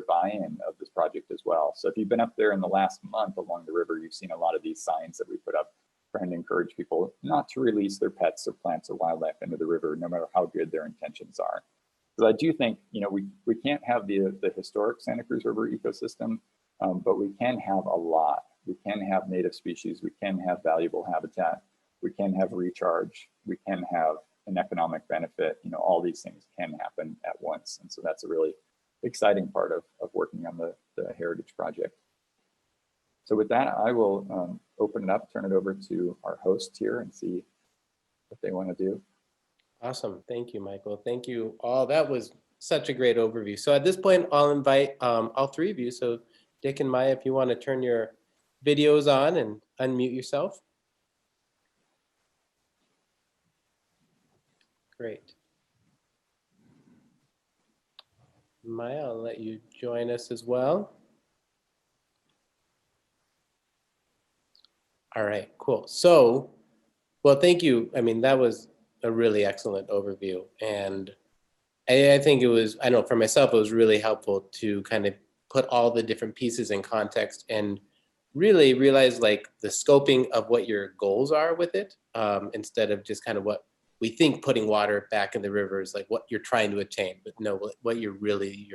buy-in of this project as well. So if you've been up there in the last month along the river, you've seen a lot of these signs that we put up trying to encourage people not to release their pets or plants or wildlife into the river, no matter how good their intentions are. Because I do think, we can't have the historic Santa Cruz River ecosystem, but we can have a lot. We can have native species, we can have valuable habitat, we can have recharge, we can have an economic benefit, all these things can happen at once. And so that's a really exciting part of working on the Heritage Project. So with that, I will open it up, turn it over to our host here and see what they want to do. Awesome. Thank you, Michael. Thank you all. That was such a great overview. So at this point, I'll invite all three of you. So Dick and Maya, if you want to turn your videos on and unmute yourself. Great. Maya, I'll let you join us as well. All right, cool. So, well, thank you. I mean, that was a really excellent overview. And I think it was, I know for myself, it was really helpful to kind of put all the different pieces in context and really realize like the scoping of what your goals are with it, instead of just kind of what we think putting water back in the river is like what you're trying to attain, but no, what you're really,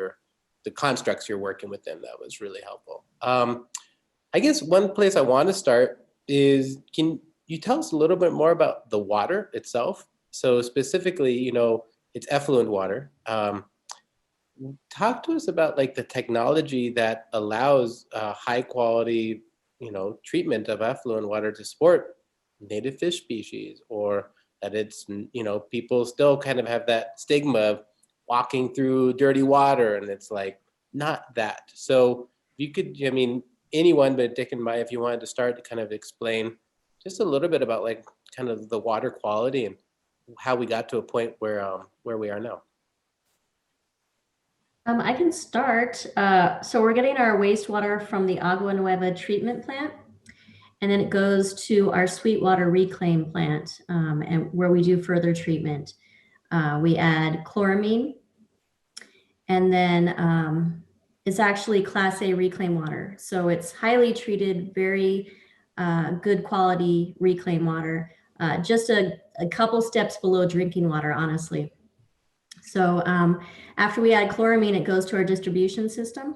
the constructs you're working within. That was really helpful. I guess one place I want to start is, can you tell us a little bit more about the water itself? So specifically, it's effluent water. Talk to us about like the technology that allows high quality, treatment of effluent water to support native fish species, or that it's, people still kind of have that stigma of walking through dirty water, and it's like not that. So if you could, I mean, anyone but Dick and Maya, if you wanted to start to kind of explain just a little bit about like kind of the water quality and how we got to a point where we are now. I can start. So we're getting our wastewater from the Agua Nueva treatment plant, and then it goes to our Sweetwater reclaim plant, and where we do further treatment. We add chloramine, and then it's actually Class A reclaim water. So it's highly treated, very good quality reclaim water, just a couple steps below drinking water, honestly. So after we add chloramine, it goes to our distribution system.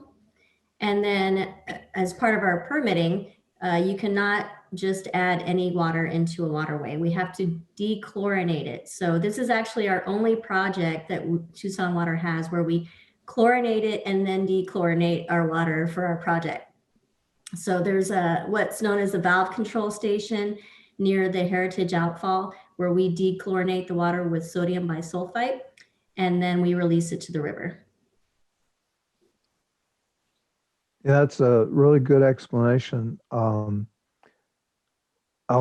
And then as part of our permitting, you cannot just add any water into a waterway. We have to dechlorinate it. So this is actually our only project that Tucson Water has where we chlorinate it and then dechlorinate our water for our project. So there's what's known as a valve control station near the Heritage outfall where we dechlorinate the water with sodium bisulfite, and then we release it to the river. Yeah, that's a really good explanation. I'll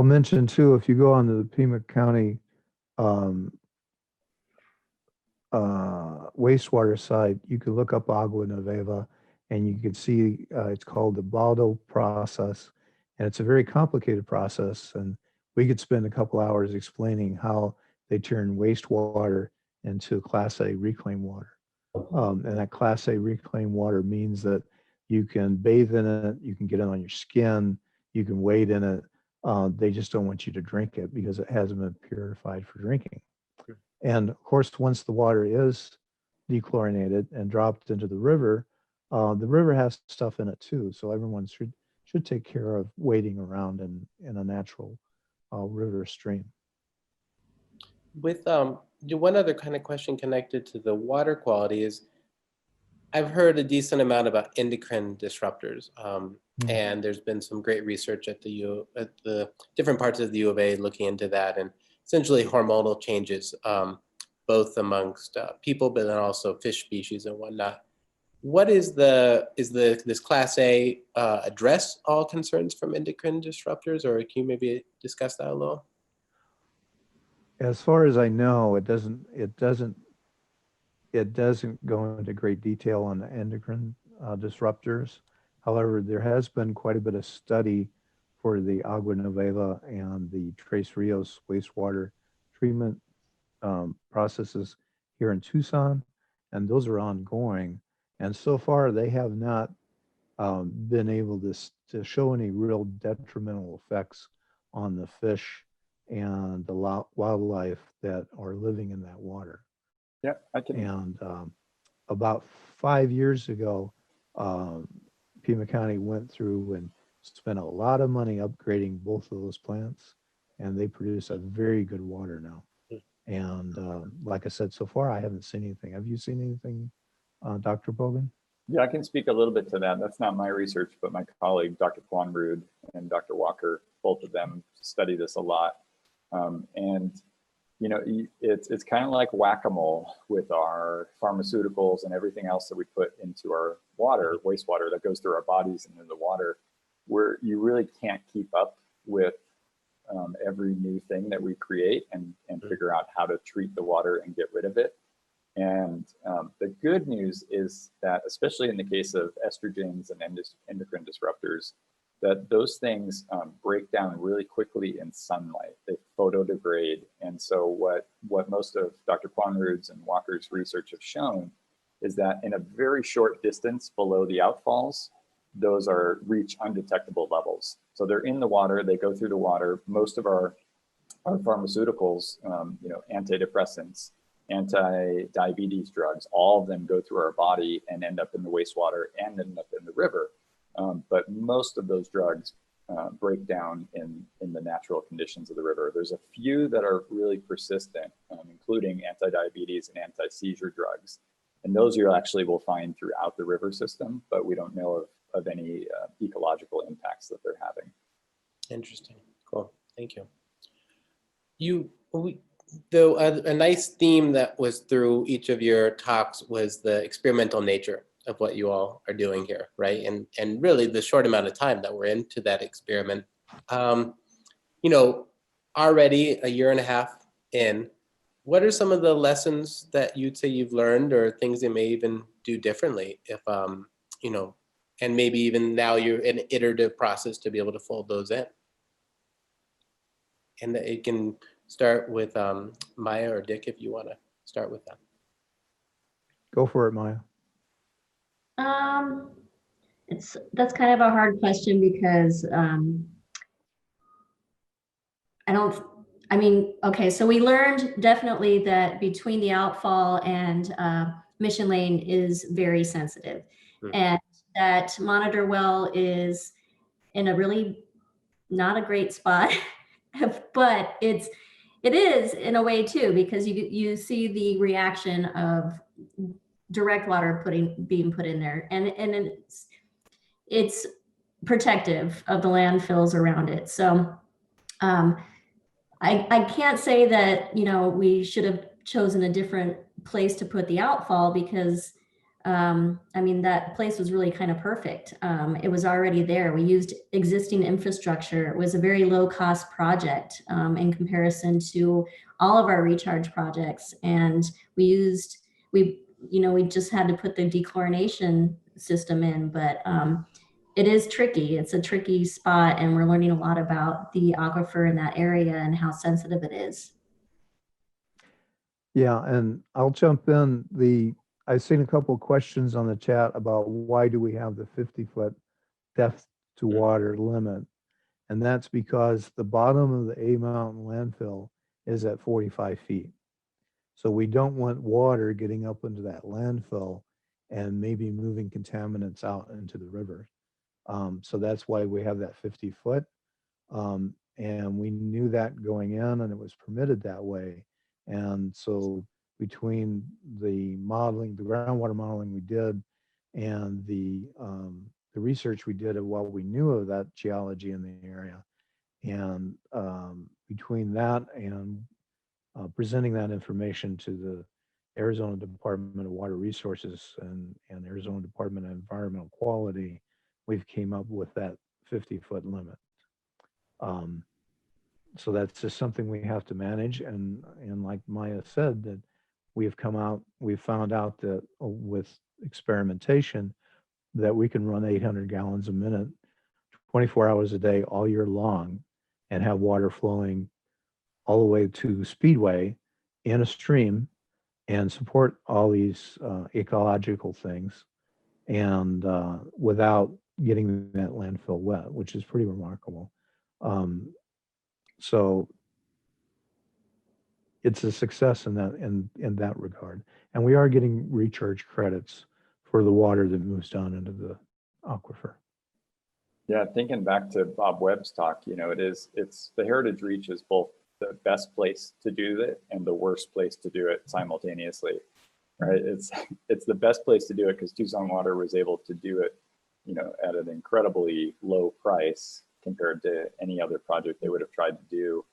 mention too, if you go on the Pima County wastewater site, you can look up Agua Nueva and you can see it's called the Baldo process. And it's a very complicated process. And we could spend a couple hours explaining how they turn wastewater into Class A reclaimed water. And that Class A reclaimed water means that you can bathe in it, you can get it on your skin, you can wade in it. They just don't want you to drink it because it hasn't been purified for drinking. And of course, once the water is dechlorinated and dropped into the river has stuff in it too. So everyone should take care of wading around in a natural river stream. With one other kind of question connected to the water quality is, I've heard a decent amount about endocrine disruptors, and there's been some great research at the different parts of the U of A looking into that, and essentially hormonal changes, both amongst people, but then also fish species and whatnot. What is this Class A address all concerns from endocrine disruptors, or can you maybe discuss that a little? As far as I know, it doesn't go into great detail on the endocrine disruptors. However, there has been quite a bit of study for the Agua Nueva and the Tres Rios wastewater treatment processes here in Tucson, and those are ongoing. And so far, they have not been able to show any real detrimental effects on the fish and the wildlife that are living in that water. Yeah, I can. And about 5 years ago, Pima County went through and spent a lot of money upgrading both of those plants, and they produce a very good water now. And like I said, so far, I haven't seen anything. Have you seen anything, Dr. Bogan? Yeah, I can speak a little bit to that. That's not my research, but my colleague, Dr. Kwanrud and Dr. Walker, both of them study this a lot. And you know, it's kind of like whack-a-mole with our pharmaceuticals and everything else that we put into our water, wastewater that goes through our bodies and into the water, where you really can't keep up with every new thing that we create and figure out how to treat the water and get rid of it. And the good news is that, especially in the case of estrogens and endocrine disruptors, that those things break down really quickly in sunlight. They photodegrade. And so what most of Dr. Kwanrud's and Walker's research have shown is that in a very short distance below the outfalls, those reach undetectable levels. So they're in the water, they go through the water. Most of our pharmaceuticals, you know, antidepressants, anti-diabetes drugs, all of them go through our body and end up in the wastewater and end up in the river. But most of those drugs break down in the natural conditions of the river. There's a few that are really persistent, including anti-diabetes and anti-seizure drugs. And those you actually will find throughout the river system, but we don't know of any ecological impacts that they're having. Interesting. Cool. Thank you. A nice theme that was through each of your talks was the experimental nature of what you all are doing here, right? And really the short amount of time that we're into that experiment. You know, already a year and a half in, what are some of the lessons that you'd say you've learned, or things you may even do differently if, you know, and maybe even now you're in an iterative process to be able to fold those in? And it can start with Maya or Dick, if you want to start with that. Go for it, Maya. That's kind of a hard question because okay, so we learned definitely that between the outfall and Mission Lane is very sensitive, and that Monitor Well is in a really not a great spot, but it is in a way too, because you see the reaction of direct water being put in there, and it's protective of the landfills around it. So I can't say that, you know, we should have chosen a different place to put the outfall, because I mean, that place was really kind of perfect. It was already there. We used existing infrastructure. It was a very low cost project in comparison to all of our recharge projects. And we just had to put the dechlorination system in, but it is tricky. It's a tricky spot, and we're learning a lot about the aquifer in that area and how sensitive it is. Yeah, and I'll jump in. I've seen a couple of questions on the chat about why do we have the 50-foot depth to water limit, and that's because the bottom of the A Mountain landfill is at 45 feet. So we don't want water getting up into that landfill and maybe moving contaminants out into the river. So that's why we have that 50 foot. And we knew that going in, and it was permitted that way. And so between the modeling, the groundwater modeling we did, and the research we did of what we knew of that geology in the area, and between that and presenting that information to the Arizona Department of Water Resources and Arizona Department of Environmental Quality, we've came up with that 50-foot limit. So that's just something we have to manage. And like Maya said, that we've found out that with experimentation that we can run 800 gallons a minute, 24 hours a day, all year long, and have water flowing all the way to Speedway in a stream and support all these ecological things, and without getting that landfill wet, which is pretty remarkable. So it's a success in that regard. And we are getting recharge credits for the water that moves down into the aquifer. Yeah, thinking back to Bob Webb's talk, you know, it's the Heritage Reach is both the best place to do it and the worst place to do it simultaneously, right? It's the best place to do it because Tucson Water was able to do it, you know, at an incredibly low price compared to any other project they would have tried to do.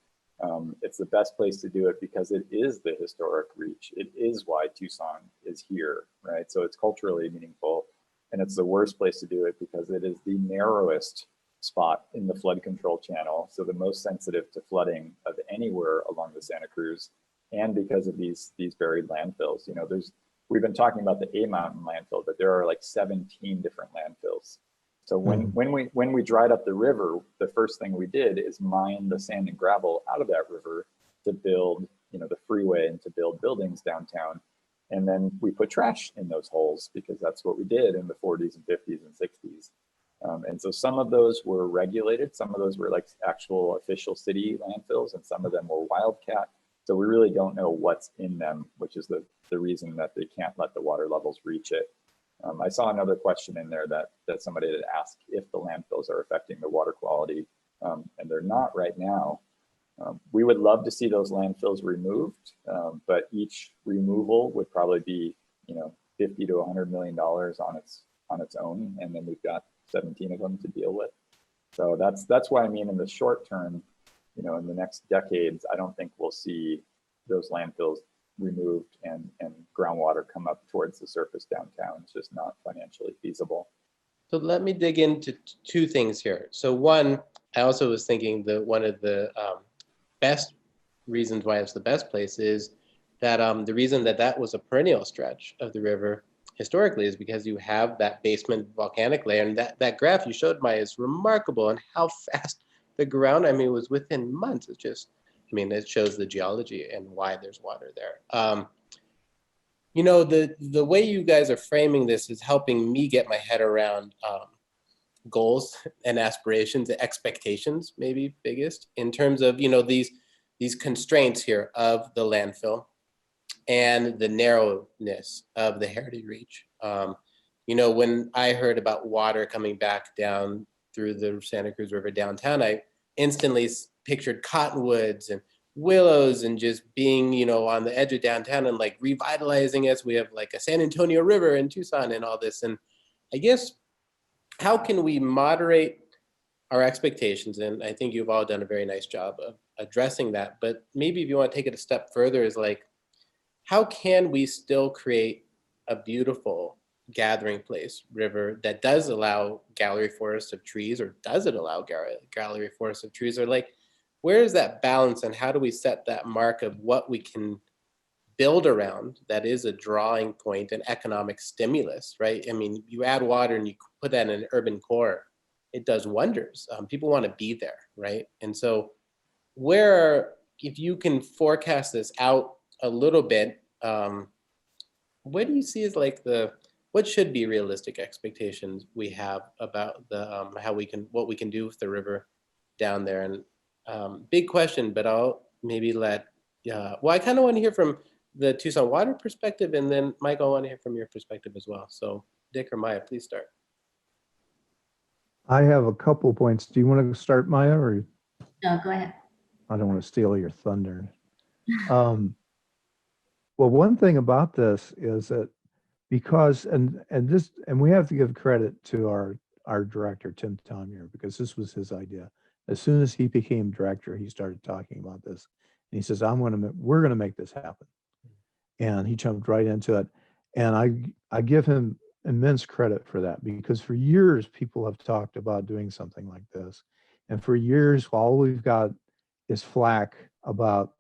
It's the best place to do it because it is the historic reach. It is why Tucson is here, right? So it's culturally meaningful. And it's the worst place to do it because it is the narrowest spot in the flood control channel. So the most sensitive to flooding of anywhere along the Santa Cruz. And because of these buried landfills, you know, we've been talking about the A Mountain landfill, but there are like 17 different landfills. So when we dried up the river, the first thing we did is mine the sand and gravel out of that river to build, you know, the freeway and to build buildings downtown. And then we put trash in those holes because that's what we did in the 40s and 50s and 60s. And so some of those were regulated, some of those were like actual official city landfills, and some of them were wildcat. So we really don't know what's in them, which is the reason that they can't let the water levels reach it. I saw another question in there that somebody had asked if the landfills are affecting the water quality, and they're not right now. We would love to see those landfills removed, but each removal would probably be, you know, $50 to $100 million on its own, and then we've got 17 of them to deal with. So that's why I mean in the short term, you know, in the next decades, I don't think we'll see those landfills removed and groundwater come up towards the surface downtown. It's just not financially feasible. So let me dig into two things here. So one, I also was thinking that one of the best reasons why it's the best place is that the reason that was a perennial stretch of the river historically is because you have that basement volcanic layer, and that graph you showed, Maya, is remarkable, and how fast the ground, I mean, was within months. It's just, I mean, it shows the geology and why there's water there. You know, the way you guys are framing this is helping me get my head around goals and aspirations and expectations, maybe biggest, in terms of, you know, these constraints here of the landfill and the narrowness of the heritage reach. You know, when I heard about water coming back down through the Santa Cruz River downtown, I instantly pictured cottonwoods and willows and just being, you know, on the edge of downtown and like revitalizing us. We have like a San Antonio River in Tucson and all this. And I guess, how can we moderate our expectations? And I think you've all done a very nice job of addressing that. But maybe if you want to take it a step further, is like, how can we still create a beautiful gathering place river that does allow gallery forests of trees, or does it allow gallery forests of trees? Or like, where is that balance, and how do we set that mark of what we can build around that is a drawing point and economic stimulus, right? I mean, you add water and you put that in an urban core, it does wonders. People want to be there, right? And so if you can forecast this out a little bit, what do you see as like what should be realistic expectations we have about the what we can do with the river down there? And big question, but I'll maybe let, well, I kind of want to hear from the Tucson Water perspective, and then Michael, I want to hear from your perspective as well. So Dick or Maya, please start. I have a couple points. Do you want to start, Maya, or? No, go ahead. I don't want to steal your thunder. Well, one thing about this is that because, and we have to give credit to our director, Tim Tomier, because this was his idea. As soon as he became director, he started talking about this. And he says, we're going to make this happen. And he jumped right into it. And I give him immense credit for that, because for years, people have talked about doing something like this. And for years, all we've got is flack about,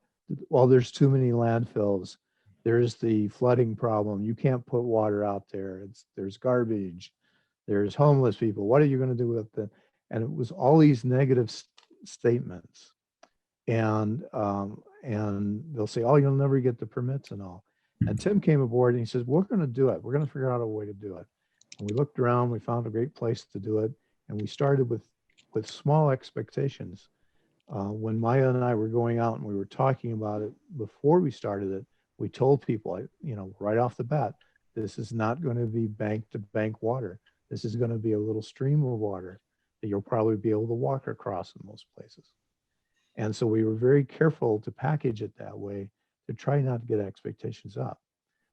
well, there's too many landfills. There's the flooding problem. You can't put water out there. There's garbage. There's homeless people. What are you going to do with them? And it was all these negative statements. And they'll say, oh, you'll never get the permits and all. And Tim came aboard and he says, we're going to do it. We're going to figure out a way to do it. And we looked around, we found a great place to do it. And we started with small expectations. When Maya and I were going out and we were talking about it before we started it, we told people, you know, right off the bat, this is not going to be bank to bank water. This is going to be a little stream of water that you'll probably be able to walk across in most places. And so we were very careful to package it that way to try not to get expectations up.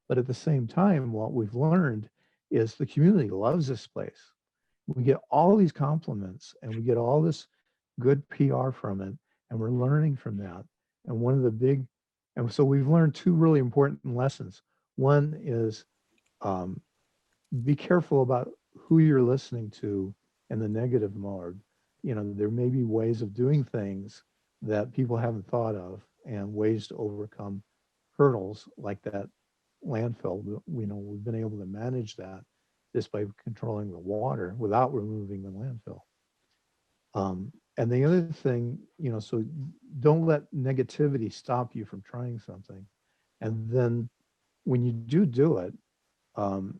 But at the same time, what we've learned is the community loves this place. We get all these compliments and we get all this good PR from it, and we're learning from that. And one of the big, and so we've learned two really important lessons. One is be careful about who you're listening to in the negative mode. You know, there may be ways of doing things that people haven't thought of and ways to overcome hurdles like that landfill. You know, we've been able to manage that just by controlling the water without removing the landfill. And the other thing, you know, so don't let negativity stop you from trying something. And then when you do it, and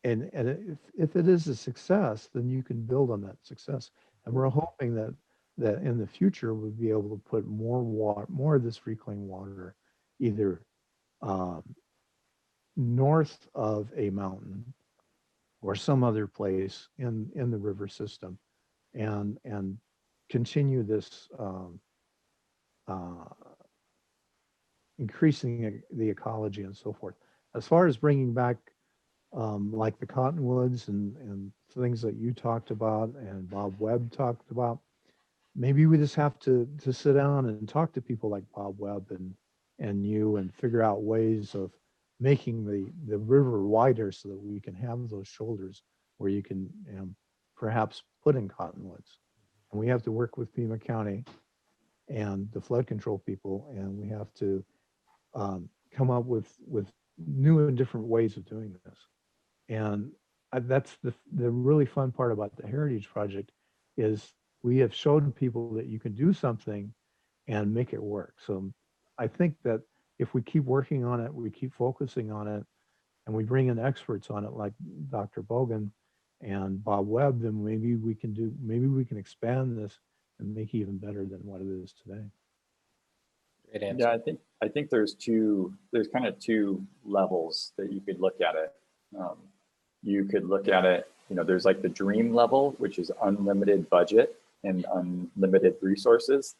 if it is a success, then you can build on that success. And we're hoping that in the future we'll be able to put more water, more of this reclaimed water, either north of a mountain or some other place in the river system, and continue this increasing the ecology and so forth. As far as bringing back like the cottonwoods and things that you talked about and Bob Webb talked about, maybe we just have to sit down and talk to people like Bob Webb and you, and figure out ways of making the river wider so that we can have those shoulders where you can perhaps put in cottonwoods. And we have to work with Pima County and the flood control people, and we have to come up with new and different ways of doing this. And that's the really fun part about the Heritage Project, is we have shown people that you can do something and make it work. So I think that if we keep working on it, we keep focusing on it, and we bring in experts on it like Dr. Bogan and Bob Webb, then maybe we can expand this and make it even better than what it is today. Great answer. Yeah, I think there's kind of two levels that you could look at it. You could look at it, you know, there's like the dream level, which is unlimited budget and unlimited resources.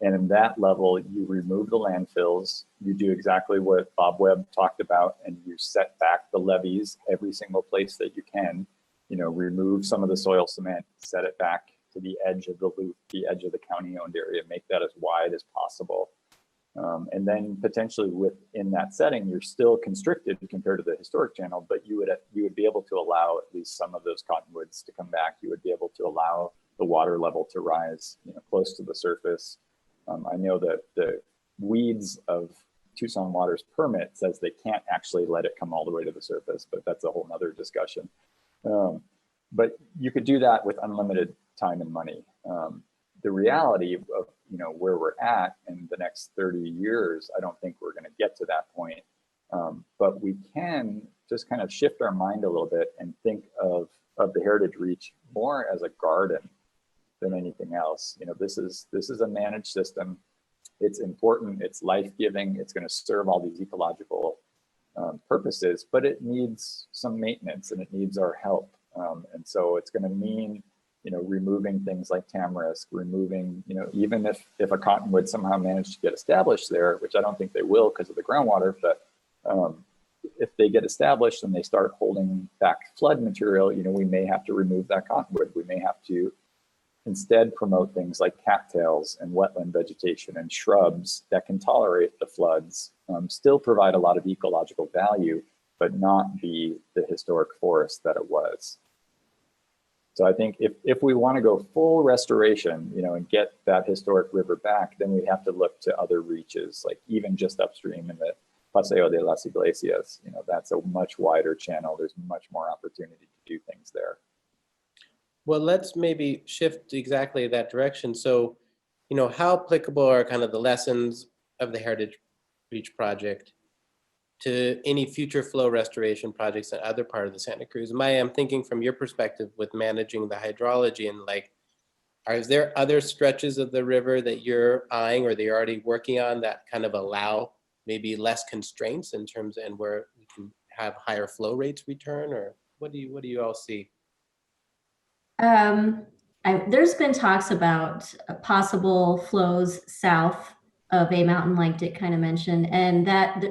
And in that level, you remove the landfills, you do exactly what Bob Webb talked about, and you set back the levees every single place that you can, you know, remove some of the soil cement, set it back to the edge of the loop, the edge of the county owned area, make that as wide as possible. And then potentially within that setting, you're still constricted compared to the historic channel, but you would be able to allow at least some of those cottonwoods to come back. You would be able to allow the water level to rise, you know, close to the surface. I know that the weeds of Tucson Water's permit says they can't actually let it come all the way to the surface, but that's a whole nother discussion. But you could do that with unlimited time and money. The reality of, you know, where we're at in the next 30 years, I don't think we're going to get to that point. But we can just kind of shift our mind a little bit and think of the Heritage Reach more as a garden than anything else. You know, this is a managed system. It's important, it's life-giving, it's going to serve all these ecological purposes, but it needs some maintenance and it needs our help. And so it's going to mean, you know, removing things like tamarisk, removing, you know, even if a cottonwood somehow managed to get established there, which I don't think they will because of the groundwater, but if they get established and they start holding back flood material, you know, we may have to remove that cottonwood. We may have to instead promote things like cattails and wetland vegetation and shrubs that can tolerate the floods, still provide a lot of ecological value, but not be the historic forest that it was. So I think if we want to go full restoration, you know, and get that historic river back, then we have to look to other reaches, like even just upstream in the Paseo de las Iglesias. You know, that's a much wider channel. There's much more opportunity to do things there. Well, let's maybe shift exactly that direction. So, you know, how applicable are kind of the lessons of the Heritage Reach project to any future flow restoration projects in other part of the Santa Cruz? Maya, I'm thinking from your perspective with managing the hydrology, and like, is there other stretches of the river that you're eyeing or they're already working on that kind of allow maybe less constraints in terms and where we can have higher flow rates return, or what do you all see? there's been talks about possible flows south of a mountain like Dick kind of mentioned, and that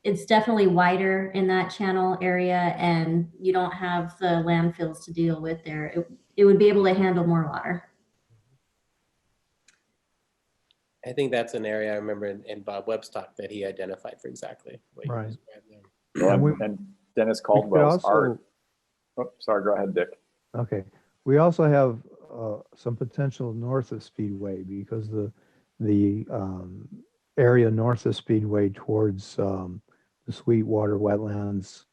it's definitely wider in that channel area, and you don't have the landfills to deal with there. It would be able to handle more water. I think that's an area I remember in Bob Webb's talk that he identified for exactly what you Right. described there. Well, and Dennis Caldwell's art. Oh, sorry, go ahead, Dick. Okay. We also have some potential north of Speedway because the area north of Speedway towards the Sweetwater wetlands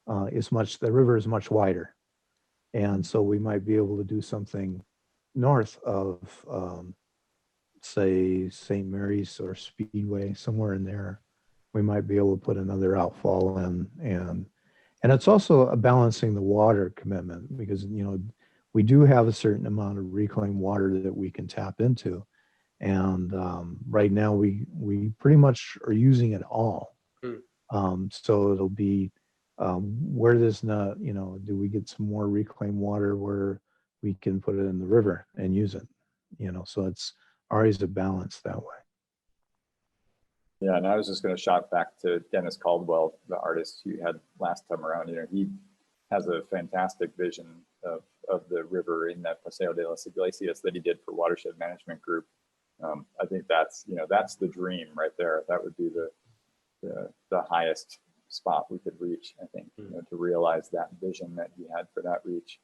the river is much wider. And so we might be able to do something north of, say, St. Mary's or Speedway, somewhere in there. We might be able to put another outfall in, and it's also balancing the water commitment because, you know, we do have a certain amount of reclaimed water that we can tap into. And right now we pretty much are using it all. So it'll be where there's not, you know, do we get some more reclaimed water where we can put it in the river and use it, you know, so it's always a balance that way. Yeah, and I was just going to shout back to Dennis Caldwell, the artist you had last time around. You know, he has a fantastic vision of the river in that Paseo de las Iglesias that he did for Watershed Management Group. I think that's, you know, that's the dream right there. That would be the highest spot we could reach, I think, you know, to realize that vision that he had for that reach.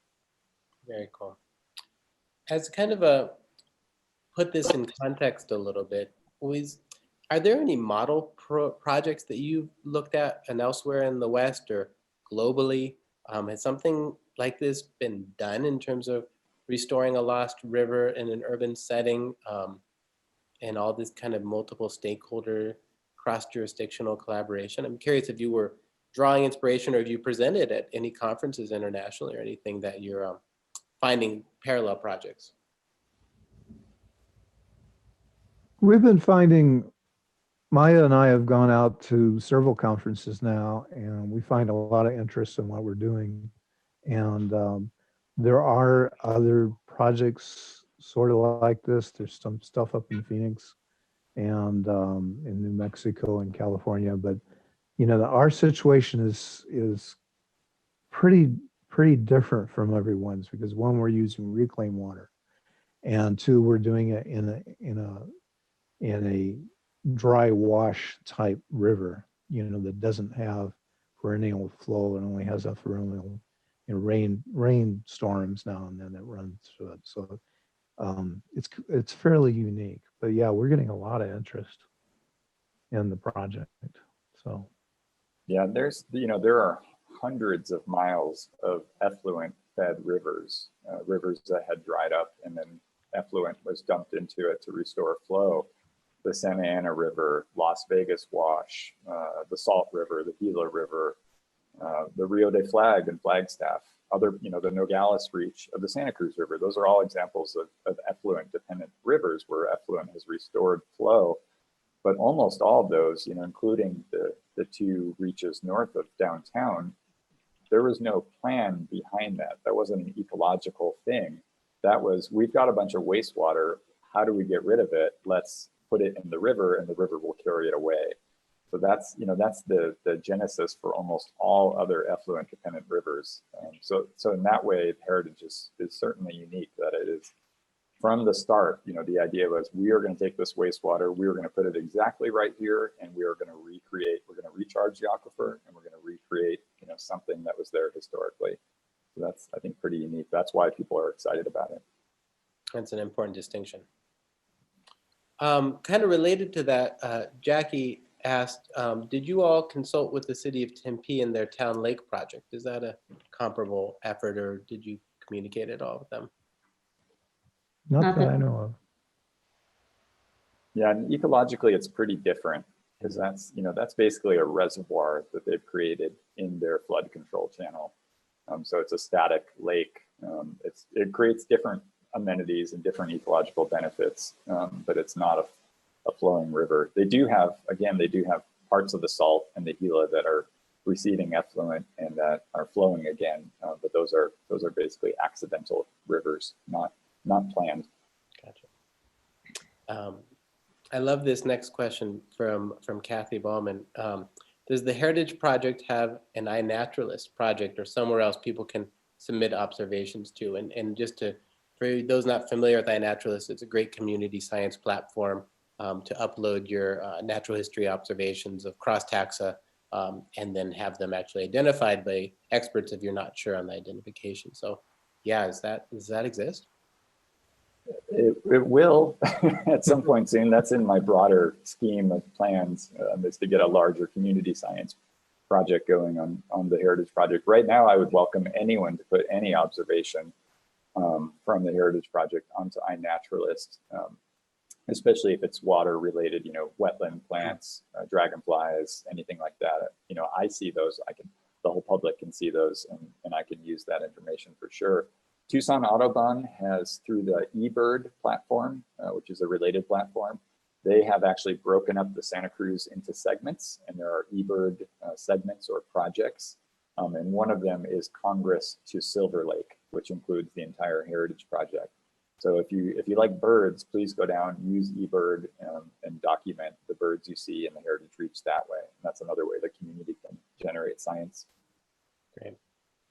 Very cool. As kind of a put this in context a little bit, are there any model projects that you've looked at and elsewhere in the West or globally? Has something like this been done in terms of restoring a lost river in an urban setting and all this kind of multiple stakeholder cross-jurisdictional collaboration? I'm curious if you were drawing inspiration or if you presented at any conferences internationally or anything that you're finding parallel projects. We've been finding, Maya and I have gone out to several conferences now, and we find a lot of interest in what we're doing. And there are other projects sort of like this. There's some stuff up in Phoenix and in New Mexico and California, but you know, our situation is pretty different from everyone's because one, we're using reclaimed water, and two, we're doing it in a dry wash type river, you know, that doesn't have perennial flow and only has a perennial, you know, rain storms now and then that run through it. So it's fairly unique, but yeah, we're getting a lot of interest in the project. So yeah, there are hundreds of miles of effluent fed rivers, rivers that had dried up and then effluent was dumped into it to restore flow. The Santa Ana River, Las Vegas Wash, the Salt River, the Gila River, the Rio de Flag and Flagstaff, the Nogales Reach of the Santa Cruz River. Those are all examples of effluent dependent rivers where effluent has restored flow. But almost all of those, you know, including the two reaches north of downtown, there was no plan behind that. That wasn't an ecological thing. That was, we've got a bunch of wastewater. How do we get rid of it? Let's put it in the river and the river will carry it away. So that's, you know, that's the genesis for almost all other effluent dependent rivers. So in that way, heritage is certainly unique, that it is from the start, you know, the idea was we are going to take this wastewater, we are going to put it exactly right here, and we are going to recreate, we're going to recharge the aquifer, and we're going to recreate, you know, something that was there historically. So that's, I think, pretty unique. That's why people are excited about it. That's an important distinction. Kind of related to that, Jackie asked, did you all consult with the city of Tempe and their Town Lake project? Is that a comparable effort, or did you communicate at all with them? Not that I know of. Yeah, and ecologically, it's pretty different because that's, you know, that's basically a reservoir that they've created in their flood control channel. So it's a static lake. It creates different amenities and different ecological benefits, but it's not a flowing river. They do have parts of the Salt and the Gila that are receiving effluent and that are flowing again, but those are basically accidental rivers, not not planned. Gotcha. I love this next question from Kathy Ballman. Does the Heritage Project have an iNaturalist project or somewhere else people can submit observations to? And just for those not familiar with iNaturalist, it's a great community science platform to upload your natural history observations of cross taxa and then have them actually identified by experts if you're not sure on the identification. So yeah, does that exist? It will at some point soon. That's in my broader scheme of plans, is to get a larger community science project going on the Heritage Project. Right now, I would welcome anyone to put any observation from the Heritage Project onto iNaturalist, especially if it's water related, you know, wetland plants, dragonflies, anything like that. You know, I see those, the whole public can see those, and I can use that information for sure. Tucson Audubon has, through the eBird platform, which is a related platform, they have actually broken up the Santa Cruz into segments, and there are eBird segments or projects. And one of them is Congress to Silver Lake, which includes the entire Heritage Project. So if you like birds, please go down, use eBird, and document the birds you see in the Heritage Reach that way. And that's another way the community can generate science. Great.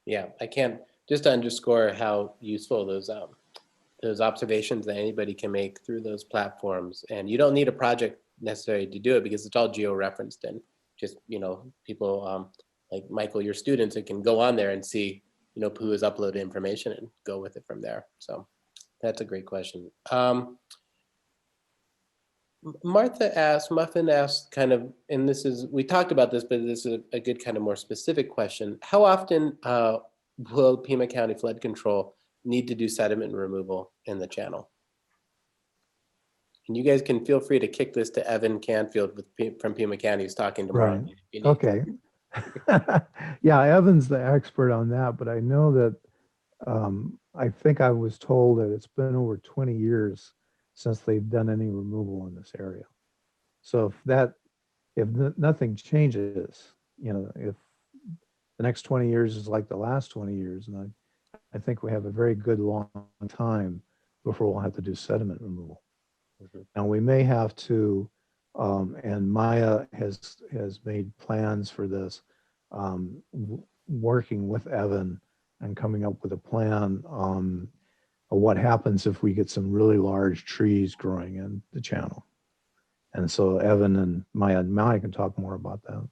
Yeah, I can't, just to underscore how useful those observations that anybody can make through those platforms. And you don't need a project necessarily to do it because it's all geo-referenced, and just, you know, people like Michael, your students, that can go on there and see, you know, who has uploaded information and go with it from there. So that's a great question. Muffin asked kind of, and this is, we talked about this, but this is a good kind of more specific question. How often will Pima County Flood Control need to do sediment removal in the channel? And you guys can feel free to kick this to Evan Canfield from Pima County, who's talking tomorrow. Right. Okay. Yeah, Evan's the expert on that, but I know that I think I was told that it's been over 20 years since they've done any removal in this area. So if nothing changes, you know, if the next 20 years is like the last 20 years, and I think we have a very good long time before we'll have to do sediment removal. Mm-hmm. Now we may have to, and Maya has made plans for this, working with Evan and coming up with a plan of what happens if we get some really large trees growing in the channel. And so Evan and Maya can talk more about that.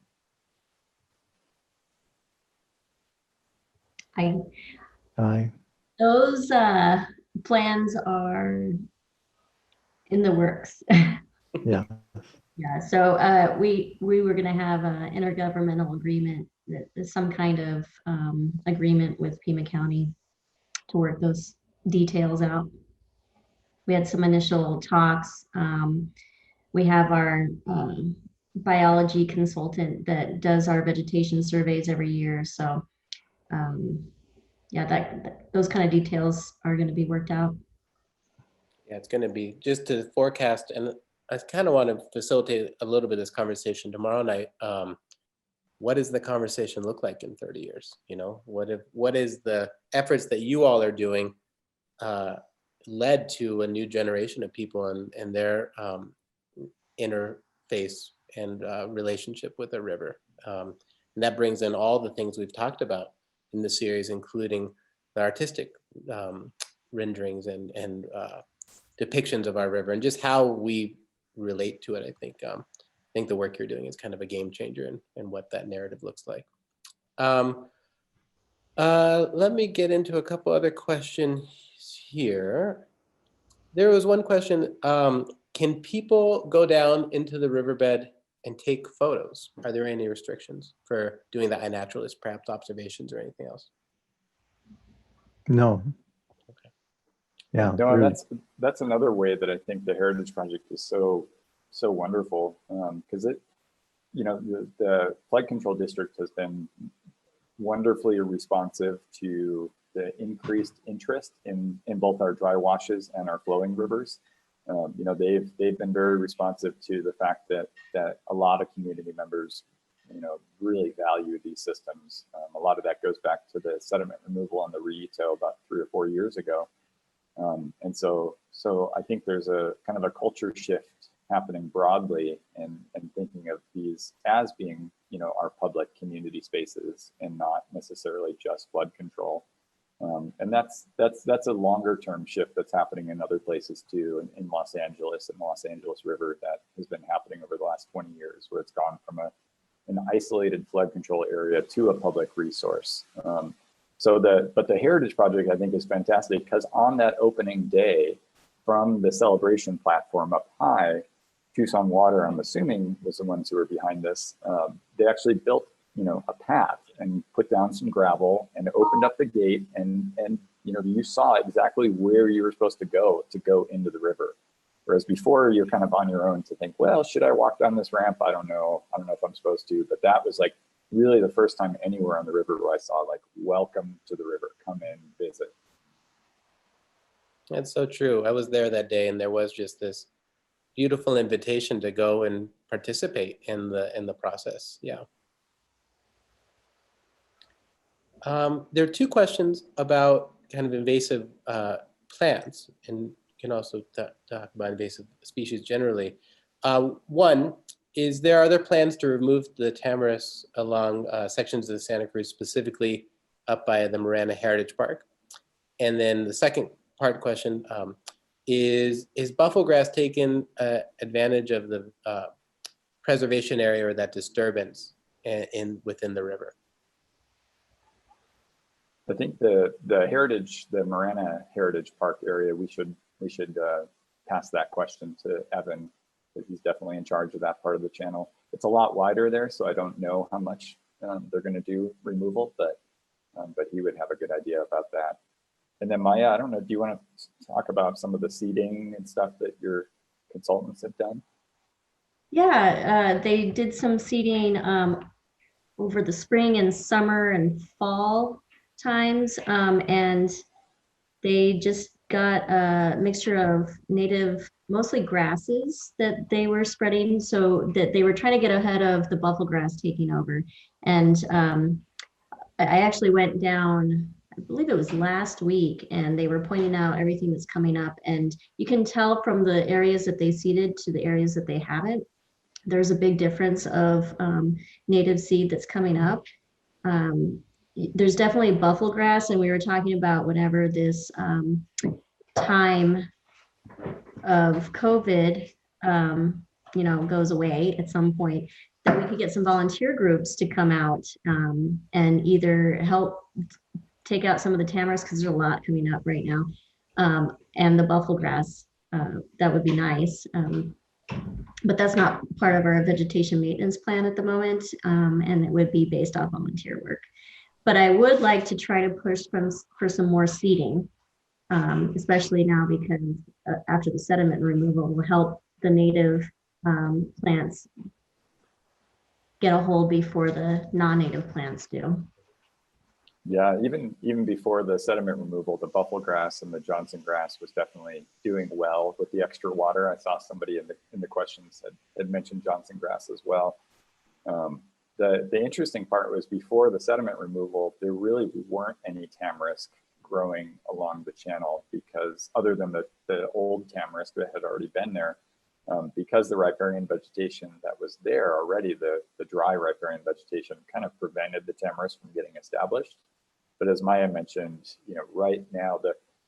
Hi. Those plans are in the works. Yeah. Yeah. So we were going to have an intergovernmental agreement, some kind of agreement with Pima County to work those details out. We had some initial talks. We have our biology consultant that does our vegetation surveys every year. So yeah, those kind of details are going to be worked out. Yeah, it's going to be just to forecast, and I kind of want to facilitate a little bit of this conversation tomorrow night. What does the conversation look like in 30 years? You know, what is the efforts that you all are doing led to a new generation of people and their interface and relationship with the river? And that brings in all the things we've talked about in the series, including the artistic renderings and depictions of our river and just how we relate to it. I think the work you're doing is kind of a game changer in what that narrative looks like. Let me get into a couple other questions here. There was one question, can people go down into the riverbed and take photos? Are there any restrictions for doing the iNaturalist, perhaps observations or anything else? No. Okay. Yeah. No, that's another way that I think the Heritage Project is so wonderful, because the flood control district has been wonderfully responsive to the increased interest in both our dry washes and our flowing rivers. They've been very responsive to the fact that a lot of community members, really value these systems. A lot of that goes back to the sediment removal on the Rito about 3 or 4 years ago. And so I think there's a kind of a culture shift happening broadly and thinking of these as being, you know, our public community spaces and not necessarily just flood control. And that's a longer term shift that's happening in other places too, in Los Angeles and the Los Angeles River, that has been happening over the last 20 years, where it's gone from an isolated flood control area to a public resource. But the Heritage Project, I think, is fantastic because on that opening day, from the celebration platform up high, Tucson Water, I'm assuming, was the ones who were behind this. They actually built, you know, a path and put down some gravel and opened up the gate, and you know, you saw exactly where you were supposed to go into the river. Whereas before, you're kind of on your own to think, well, should I walk down this ramp? I don't know if I'm supposed to. But that was like really the first time anywhere on the river where I saw like, welcome to the river, come in, visit. That's so true. I was there that day, and there was just this beautiful invitation to go and participate in the process. Yeah. There are two questions about kind of invasive plants, and you can also talk about invasive species generally. One is, there are other plans to remove the tamarisks along sections of the Santa Cruz, specifically up by the Marana Heritage Park? And then the second part question is buffalo grass taken advantage of the preservation area or that disturbance within the river? I think the Marana Heritage Park area, we should pass that question to Evan, because he's definitely in charge of that part of the channel. It's a lot wider there, so I don't know how much they're going to do removal, but he would have a good idea about that. And then Maya, I don't know, do you want to talk about some of the seeding and stuff that your consultants have done? Yeah, they did some seeding over the spring and summer and fall times, and they just got a mixture of native, mostly grasses that they were spreading, so that they were trying to get ahead of the buffalo grass taking over. And I actually went down, I believe it was last week, and they were pointing out everything that's coming up, and you can tell from the areas that they seeded to the areas that they haven't, there's a big difference of native seed that's coming up. There's definitely buffalo grass, and we were talking about whenever this time of COVID, you know, goes away at some point, that we could get some volunteer groups to come out and either help take out some of the tamarisks, because there's a lot coming up right now, and the buffalo grass. That would be nice. But that's not part of our vegetation maintenance plan at the moment, and it would be based off volunteer work. But I would like to try to push for some more seeding, especially now, because after the sediment removal will help the native plants get a hold before the non-native plants do. Yeah, even before the sediment removal, the buffalo grass and the Johnson grass was definitely doing well with the extra water. I saw somebody in the questions had mentioned Johnson grass as well. The interesting part was, before the sediment removal, there really weren't any tamarisk growing along the channel, because other than the old tamarisk that had already been there, because the riparian vegetation that was there already, the dry riparian vegetation, kind of prevented the tamarisk from getting established. But as Maya mentioned, you know, right now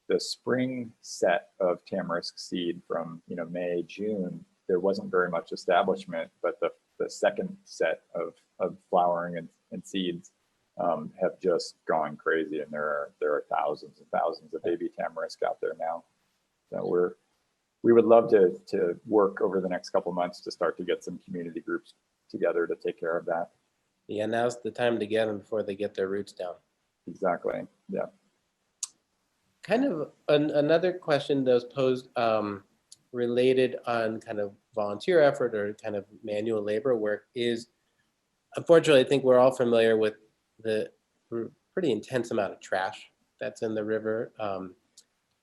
the spring set of tamarisk seed from, you know, May, June, there wasn't very much establishment, but the second set of flowering and seeds have just gone crazy, and there are thousands and thousands of baby tamarisk out there now. So we would love to work over the next couple of months to start to get some community groups together to take care of that. Yeah, now's the time to get them before they get their roots down. Exactly. Yeah. Kind of another question that was posed related on kind of volunteer effort or kind of manual labor work is, unfortunately, I think we're all familiar with the pretty intense amount of trash that's in the river.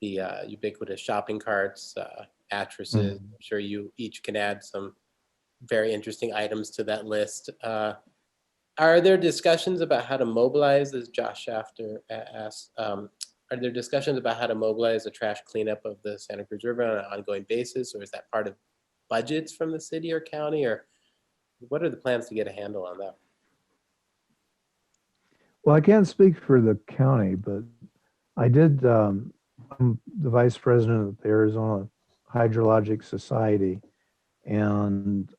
The ubiquitous shopping carts, attresses. I'm sure you each can add some very interesting items to that list. Are there discussions about how to mobilize, as Josh Shafter asked, are there discussions about how to mobilize the trash cleanup of the Santa Cruz River on an ongoing basis, or is that part of budgets from the city or county, or what are the plans to get a handle on that? Well, I can't speak for the county, but I did, I'm the vice president of the Arizona Hydrologic Society. And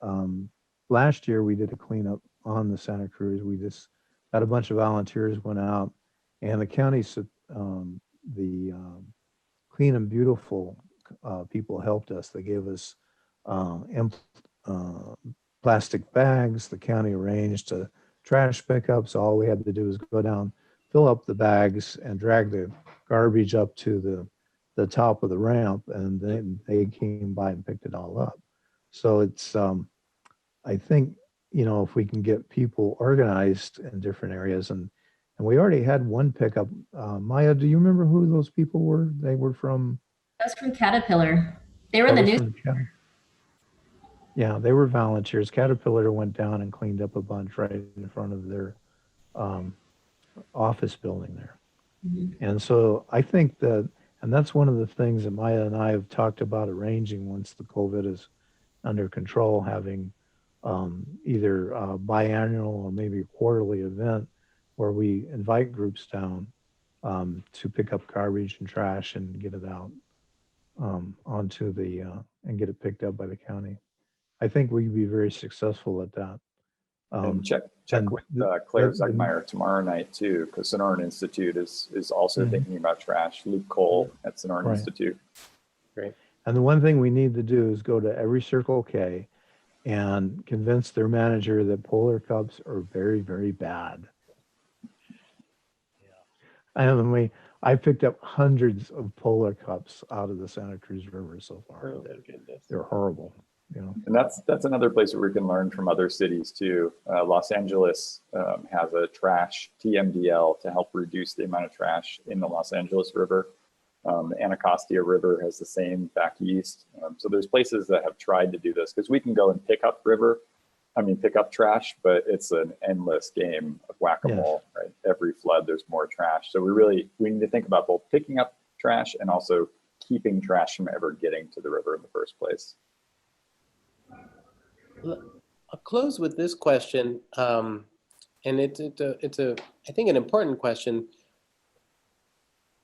last year we did a cleanup on the Santa Cruz. We just had a bunch of volunteers went out, and the county, Clean and Beautiful people helped us. They gave us plastic bags. The county arranged trash pickups. All we had to do was go down, fill up the bags, and drag the garbage up to the top of the ramp, and then they came by and picked it all up. So it's, I think, you know, if we can get people organized in different areas, and we already had one pickup. Maya, do you remember who those people were? They were from? That's from Caterpillar. They were in the news. Yeah, they were volunteers. Caterpillar went down and cleaned up a bunch right in front of their office building there. Mm-hmm. And so I think that, and that's one of the things that Maya and I have talked about arranging once the COVID is under control, having either a biannual or maybe a quarterly event where we invite groups down to pick up garbage and trash and get it out onto the, and get it picked up by the county. I think we'd be very successful at that. And check with Claire Zegmeyer tomorrow night too, because Sonoran Institute is also thinking about trash. Luke Cole at Sonoran Institute. Great. And the one thing we need to do is go to every Circle K and convince their manager that polar cups are very, very bad. And I picked up hundreds of polar cups out of the Santa Cruz River so far. Oh, goodness. They're horrible. You know. And that's another place where we can learn from other cities too. Los Angeles has a trash TMDL to help reduce the amount of trash in the Los Angeles River. The Anacostia River has the same back east. So there's places that have tried to do this, because we can go and pick up trash, but it's an endless game of whack-a-mole, right? Every flood, there's more trash. So we need to think about both picking up trash and also keeping trash from ever getting to the river in the first place. I'll close with this question, and it's I think an important question.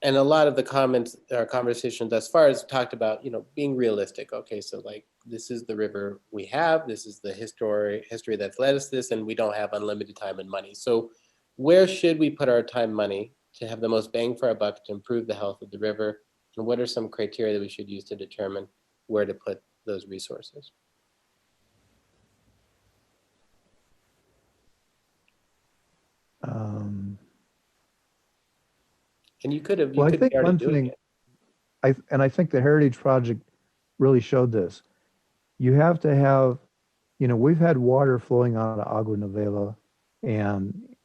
And a lot of the comments or conversations thus far has talked about, you know, being realistic. Okay, so like this is the river we have, this is the history that's led us to this, and we don't have unlimited time and money. So where should we put our time, money to have the most bang for our buck to improve the health of the river? And what are some criteria that we should use to determine where to put those resources? And you could have. Well, I think one thing, I think the Heritage Project really showed this. You have to have, you know, we've had water flowing out of Agua Novela, and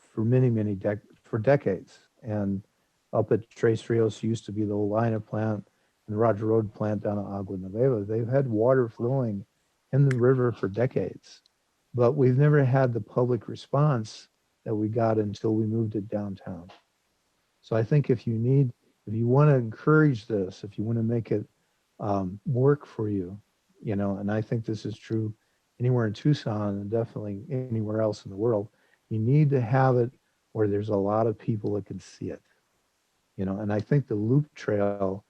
for decades. And up at Tres Rios used to be the Olina plant and the Roger Road plant down at Agua Novela. They've had water flowing in the river for decades, but we've never had the public response that we got until we moved it downtown. So I think if you want to encourage this, if you want to make it work for you, you know, and I think this is true anywhere in Tucson and definitely anywhere else in the world, you need to have it where there's a lot of people that can see it, you know. And I think the loop trail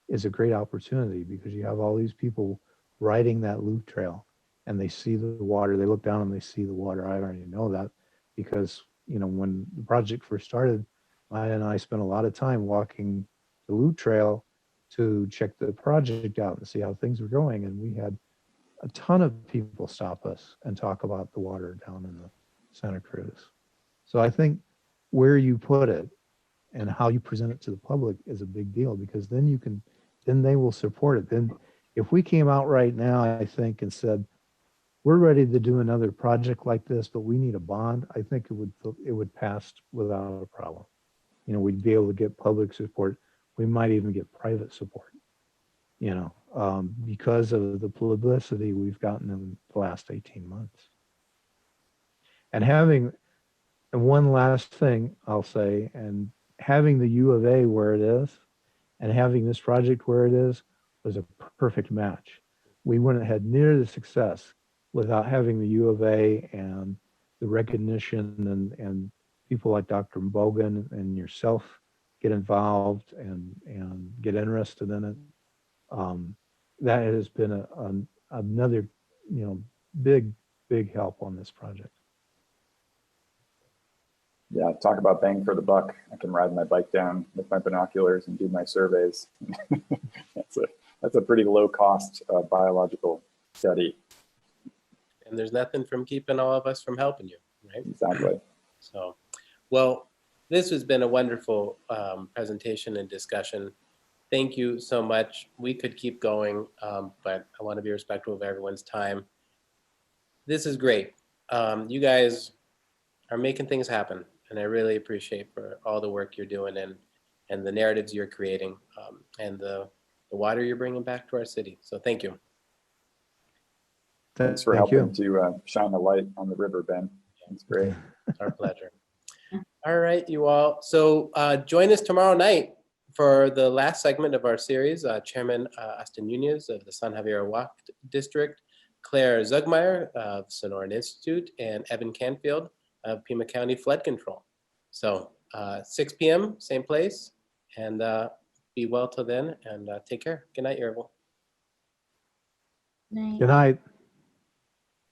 is a great opportunity, because you have all these people riding that loop trail and they see the water, they look down and they see the water. I already know that because, you know, when the project first started, Maya and I spent a lot of time walking the loop trail to check the project out and see how things were going. And we had a ton of people stop us and talk about the water down in the Santa Cruz. So I think where you put it and how you present it to the public is a big deal, because then they will support it. Then if we came out right now, I think, and said, we're ready to do another project like this, but we need a bond, I think it would pass without a problem. You know, we'd be able to get public support. We might even get private support, you know, because of the publicity we've gotten in the last 18 months. And one last thing I'll say, and having the U of A where it is and having this project where it is was a perfect match. We wouldn't have had near the success without having the U of A and the recognition and people like Dr. Bogan and yourself get involved and get interested in it. That has been another, big help on this project. Yeah, talk about bang for the buck. I can ride my bike down with my binoculars and do my surveys. That's a pretty low cost biological study. And there's nothing from keeping all of us from helping you, right? Exactly. So, well, this has been a wonderful presentation and discussion. Thank you so much. We could keep going, but I want to be respectful of everyone's time. This is great. You guys are making things happen, and I really appreciate for all the work you're doing and the narratives you're creating, and the water you're bringing back to our city. So thank you. Thanks for Thank helping you. to shine a light on the river, Ben. It's great. It's our pleasure. All right, you all. So join us tomorrow night for the last segment of our series. Chairman Austin Nunez of the San Javier Walk District, Claire Zugmeyer of Sonoran Institute, and Evan Canfield of Pima County Flood Control. So 6 p.m., same place, and be well till then, and take care. Good night, everyone. Night. Good night.